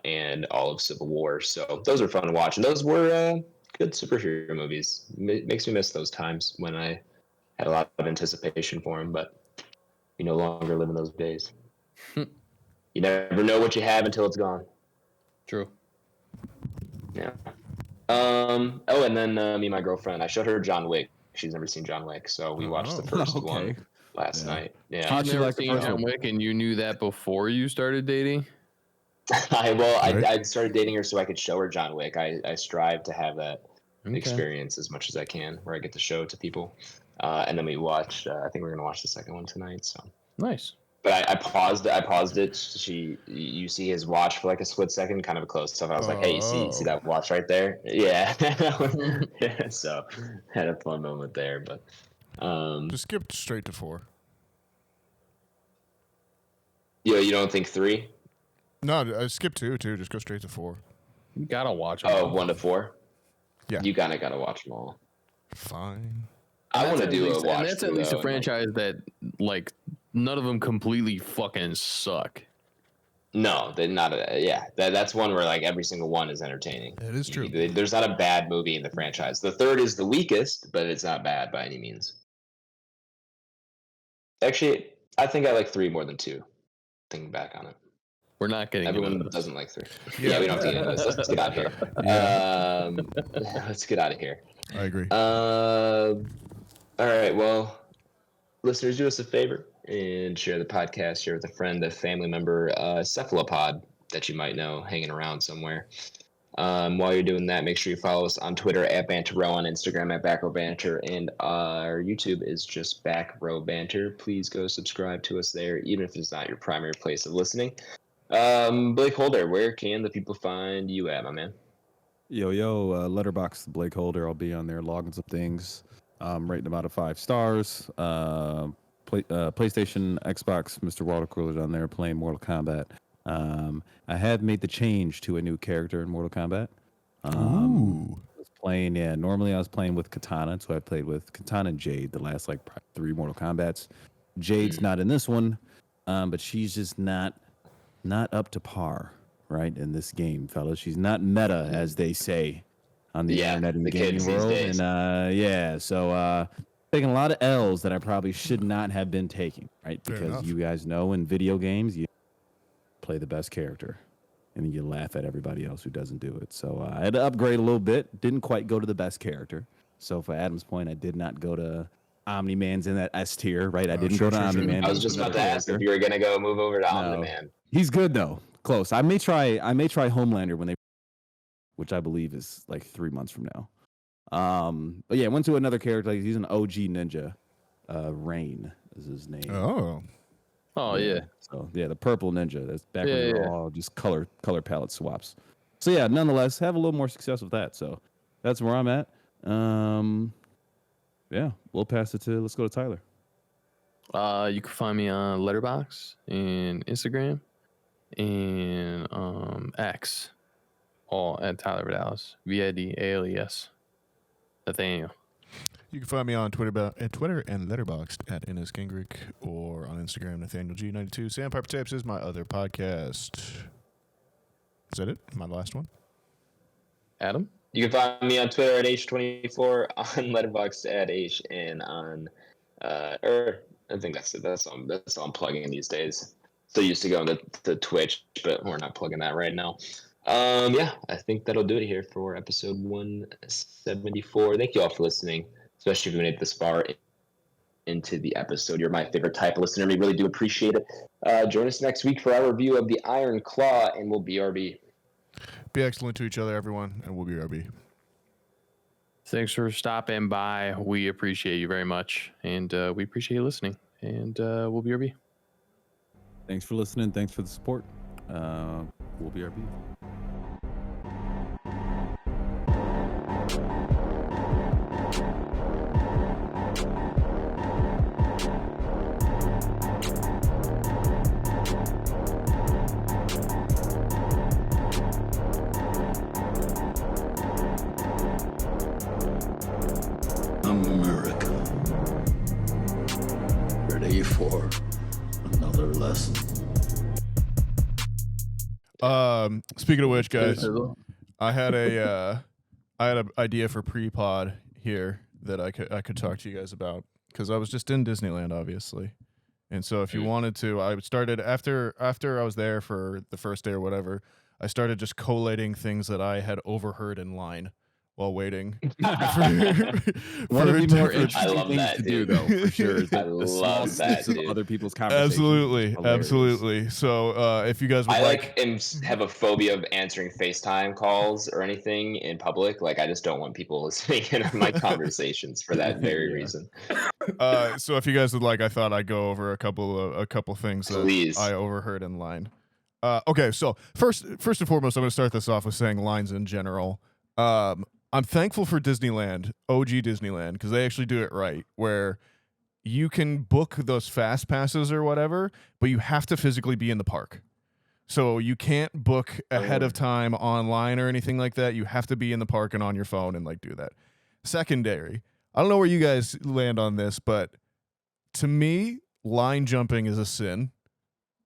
and all of Civil War. So those were fun to watch, and those were good superhero movies. Makes me miss those times when I had a lot of anticipation for them, but you no longer live in those days. You never know what you have until it's gone. True. Yeah. Oh, and then me and my girlfriend, I showed her John Wick. She's never seen John Wick, so we watched the first one last night. Yeah. How'd you Never like the seen first John one? Wick, and you knew that before you started dating? I started dating her so I could show her John Wick. I strive to have that Okay. experience as much as I can, where I get to show it to people. And then we watched. I think we're gonna watch the second one tonight. So Nice. But I paused it. You see his watch for like a split second, kind of a close up. I was like, "Hey, you see that watch right there?" Yeah. Yeah. So had a fun moment there, but Just skip straight to 4. you don't think 3? No, skip 2 too. Just go straight to 4. You gotta watch them. Oh, 1 to 4. Yeah. You gotta watch them all. Fine. I want to do a watch. And that's at least a franchise that like none of them completely fucking suck. No, they're not. Yeah, that's one where like every single one is entertaining. It is true. There's not a bad movie in the franchise. The third is the weakest, but it's not bad by any means. Actually, I think I like 3 more than 2. Thinking back on it, We're not getting everyone into this. doesn't like 3. Yeah, we don't have to get into this. Let's get out of here. Let's get out of here. I agree. All right. Well, listeners, do us a favor and share the podcast. Share with a friend, a family member, cephalopod that you might know hanging around somewhere. While you're doing that, make sure you follow us on Twitter at Banter Row, on Instagram at Back Row Banter, and our YouTube is just Back Row Banter. Please go subscribe to us there, even if it's not your primary place of listening. BlakeHolder, where can the people find you at, my man? Yo, Letterboxd, BlakeHolder. I'll be on there logging some things, rating them out of 5 stars. PlayStation, Xbox, Mr. Water Cooler's on there playing Mortal Kombat. I have made the change to a new character in Mortal Kombat. Ooh. I was playing, normally I was playing with Katana, so I played with Katana and Jade the last like 3 Mortal Kombats. Jade's not in this one, but she's just not up to par, right, in this game, fellas. She's not meta, as they say on the internet and the gaming kids these world. days. And so taking a lot of L's that I probably should not have been taking, right? Fair Because enough. you guys know in video games you play the best character and then you laugh at everybody else who doesn't do it. So I had to upgrade a little bit. Didn't quite go to the best character. So for Adam's point, I did not go to Omni-Man's in that S tier, right? I didn't sure, go to sure, sure. Omni-Man. I was just about to ask if you were gonna go move over to Omni-Man. He's good though. Close. I may try Homelander when they, which I believe is like 3 months from now. But yeah, went to another character. Like, he's an OG ninja. Rain is his name. Oh yeah. So yeah, the purple ninja. That's back when Yeah, they were yeah. all just color palette swaps. So yeah, nonetheless, have a little more success with that. So that's where I'm at. Yeah, we'll pass it to. Let's go to Tyler. You can find me on Letterboxd and Instagram and X, all at Tyler Vidales, VIDALES. Nathaniel. You can find me on Twitter and Letterboxd at Enes Gingrich, or on Instagram, Nathaniel G92. Sandpiper Tapes is my other podcast. Is that it? My last one? Adam? You can find me on Twitter at H24, on Letterboxd at H, and on, I think that's all I'm plugging these days. So used to going to Twitch, but we're not plugging that right now. Yeah, I think that'll do it here for episode 174. Thank you all for listening, especially if you made it this far into the episode. You're my favorite type of listener. We really do appreciate it. Join us next week for our review of The Iron Claw, and we'll BRB. Be excellent to each other, everyone, and we'll BRB. Thanks for stopping by. We appreciate you very much, and we appreciate you listening, and we'll BRB. Thanks for listening. Thanks for the support. We'll BRB. America. Ready for another lesson. Speaking of which, guys, I had an idea for pre-pod here that I could talk to you guys about, because I was just in Disneyland, obviously, and so if you wanted to, I started after I was there for the first day or whatever, I started just collating things that I had overheard in line while waiting. One of the more interesting things that, to dude. do, though, for sure, is I the small love that, snips of dude. other people's conversations. Absolutely, Hilarious. absolutely. So if you guys would have a phobia of answering FaceTime calls or anything in public. Like, I just don't want people listening in on my conversations for that very reason. So if you guys would like, I thought I'd go over a couple things that Please. I overheard in line. Okay, so first and foremost, I'm going to start this off with saying lines in general. I'm thankful for Disneyland, OG Disneyland, because they actually do it right, where you can book those fast passes or whatever, but you have to physically be in the park. So you can't book ahead of time online or anything like that. You have to be in the park and on your phone and like do that. Secondary, I don't know where you guys land on this, but to me, line jumping is a sin,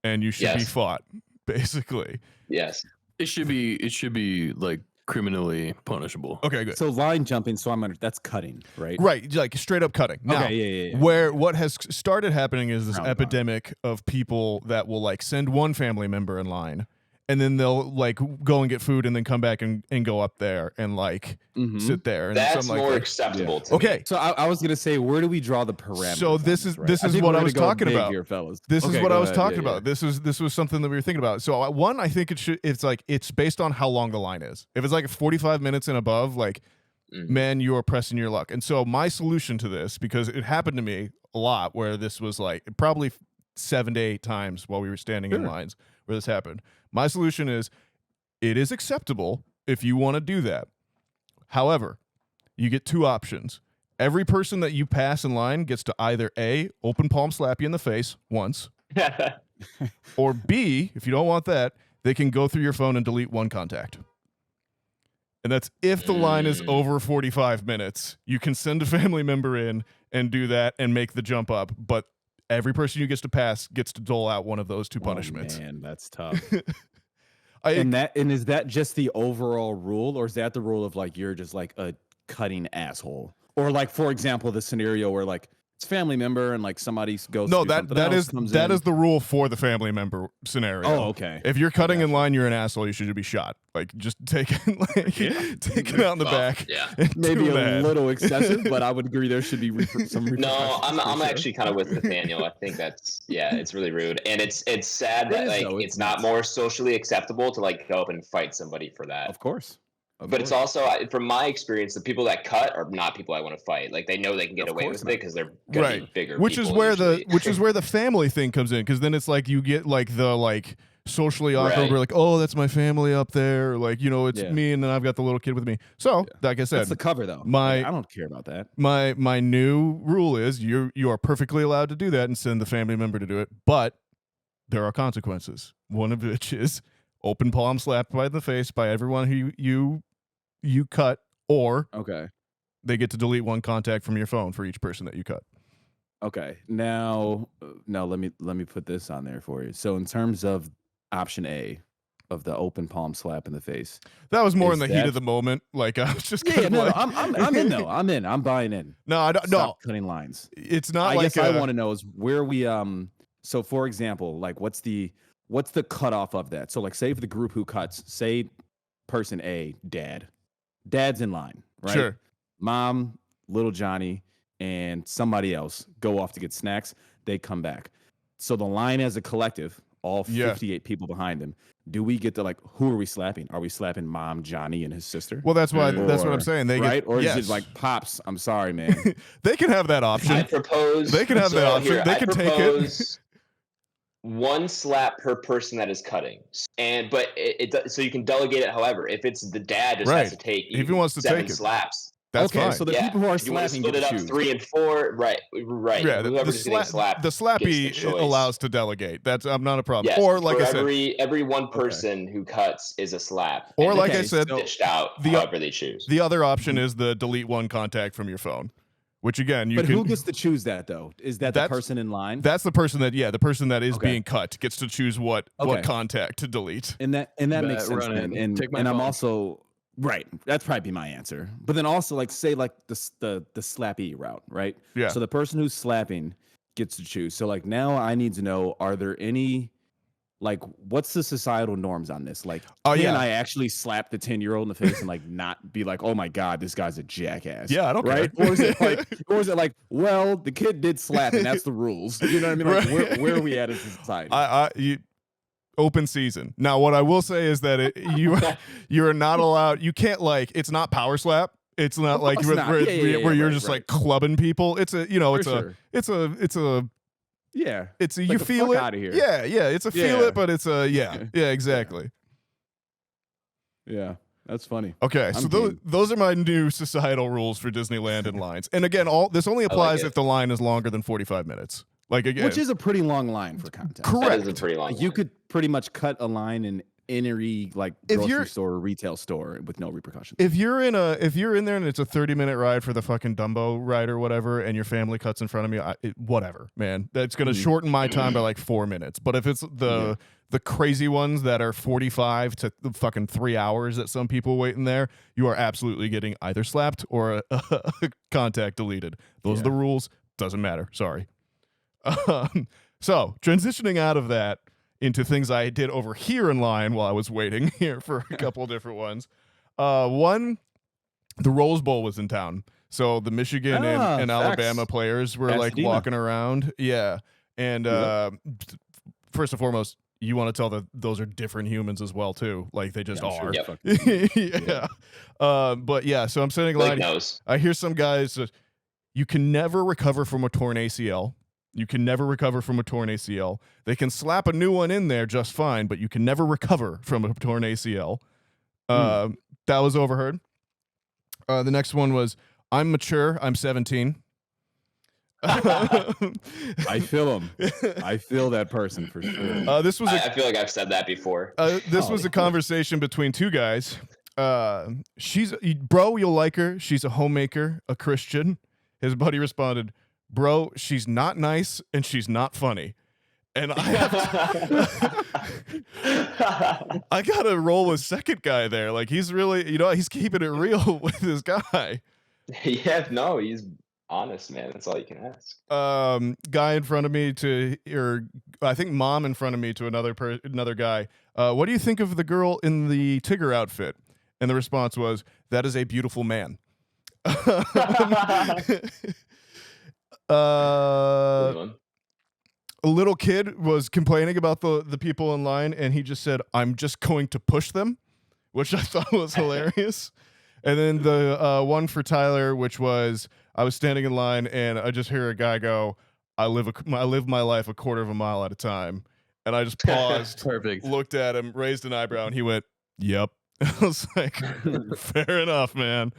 and you should be fought, basically. Yes. It should be like criminally punishable. Okay, good. So line jumping, that's cutting, right? Right, like straight up cutting. Now, Okay, yeah. Where what has started happening is this epidemic of people that will like send one family member in line, and then they'll like go and get food and then come back and go up there and like sit there. And That's something more like acceptable to me. Okay. So I was gonna say, where do we draw the parameters? So this is right? what I was talking about. Here, fellas. This is what I was talking Yeah. about. This was something that we were thinking about. So one, I think it's based on how long the line is. If it's like 45 minutes and above, like man, you are pressing your luck. And so my solution to this, because it happened to me a lot, where this was like probably 7 to 8 times while we were standing in lines where this happened. My solution is, it is acceptable if you want to do that. However, you get 2 options. Every person that you pass in line gets to either A, open palm slap you in the face once, or B, if you don't want that, they can go through your phone and delete one contact. And that's if the line is over 45 minutes. You can send a family member in and do that and make the jump up, but every person you gets to pass gets to dole out one of those 2 punishments. Man, that's tough. And is that just the overall rule, or is that the rule of like you're just like a cutting asshole? Or like, for example, the scenario where like it's family member and like somebody goes that is the rule for the family member scenario. Oh, okay. If you're cutting in line, you're an asshole. You should be shot. Like just take it, take it out in the back. Yeah, maybe a little excessive, but I would agree there should be some. No, I'm actually kind of with Nathaniel. I think that's it's really rude, and it's sad that like it's not more socially acceptable to like go up and fight somebody for that. Of course. But it's also, from my experience, the people that cut are not people I want to fight. Like they know they can get away with it because they're gonna be bigger. Which is where the family thing comes in, because then it's like you get like the like socially awkward. Right. We're like, oh, that's my family up there. Like, you know, it's me, and then I've got the little kid with me. So, like I said, That's the cover though. My I don't care about that. My new rule is you are perfectly allowed to do that and send the family member to do it, but there are consequences. One of which is open palm slap by the face by everyone who you cut, or they get to delete one contact from your phone for each person that you cut. Okay. Now let me put this on there for you. So in terms of option A of the open palm slap in the face, that was more in the heat of the moment. Like I was just I'm in though. I'm buying in. No, I don't. Stop cutting lines. It's not I like guess I want to know is where we So for example, like what's the cutoff of that? So like say for the group who cuts, say person A, dad's in line, right? Sure. Mom, little Johnny, and somebody else go off to get snacks. They come back. So the line as a collective, all 58 people behind him, do we get to like, who are we slapping? Are we slapping Mom, Johnny, and his sister? Well, that's why. That's what I'm saying. They right? get, or is it like Pops? I'm sorry, man. They can have that option. I propose. They can have that option. Here, they can take it. One slap per person that is cutting, but so you can delegate it. However, if it's the dad just has to take, if he wants to 7 take it, slaps. That's fine. So the people who are slapping split it up 3 and 4, right? Yeah, Whoever's getting slapped, the slappy allows to delegate. That's not a problem. Yes, or like I said, every one person who cuts is a slap. Or like I said, dished out however they choose. The other option is the delete one contact from your phone, which again you but can. Who gets to choose that though? Is that the person in line? That's the person the person that is being cut gets to choose what contact to delete. And that makes sense. And I'm also. Right. That's probably my answer. But then also like say like the slappy route, right? Yeah. So the person who's slapping gets to choose. So like now I need to know, are there any like what's the societal norms on this? Like can I actually slap the 10-year-old in the face and like not be like, oh my God, this guy's a jackass. Yeah, I don't right? care. Or is it like, well, the kid did slap and that's the rules. You know what I mean? Like where are we at as a society? Open season. Now, what I will say is that you are not allowed. You can't like. It's not power slap. It's not like where you're just like clubbing people. It's a it's a like you feel it. Out of here. Yeah. It's a feel it, but it's a exactly. Yeah. That's funny. Okay, so those are my new societal rules for Disneyland and lines. And again, this only applies if the line is longer than 45 minutes. Like again, which is a pretty long line for content. Correct. That is a pretty long line. You could pretty much cut a line in any like grocery store or retail store with no repercussions. If you're in there and it's a 30-minute ride for the fucking Dumbo ride or whatever, and your family cuts in front of me, whatever, man. That's gonna shorten my time by like 4 minutes. But if it's the crazy ones that are 45 to fucking 3 hours that some people wait in there, you are absolutely getting either slapped or a contact deleted. Those are the rules. Doesn't matter. Sorry. So transitioning out of that into things I did over here in line while I was waiting here for a couple of different ones. One, the Rose Bowl was in town. So the Michigan and Alabama players were like walking around. Yeah. And first and foremost, you want to tell that those are different humans as well too. Like they just are. Sure. Yeah. But yeah, so I'm sitting in line. I hear some guys, you can never recover from a torn ACL. You can never recover from a torn ACL. They can slap a new one in there just fine, but you can never recover from a torn ACL. That was overheard. The next one was, I'm mature. I'm 17. I feel him. I feel that person for sure. I feel like I've said that before. This was a conversation between two guys. Bro, you'll like her. She's a homemaker, a Christian. His buddy responded, bro, she's not nice and she's not funny. And I gotta roll with second guy there. Like he's really, he's keeping it real with this guy. Yeah, no, he's honest, man. That's all you can ask. Guy in front of me I think mom in front of me to another guy. What do you think of the girl in the Tigger outfit? And the response was, that is a beautiful man. A little kid was complaining about the people in line, and he just said, I'm just going to push them, which I thought was hilarious. And then the one for Tyler, which was, I was standing in line and I just hear a guy go, I live my life a quarter of a mile at a time. And I just paused, Perfect. looked at him, raised an eyebrow, and he went, "Yep." I was like, "Fair enough, man."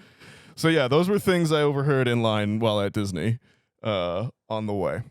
So yeah, those were things I overheard in line while at Disney on the way.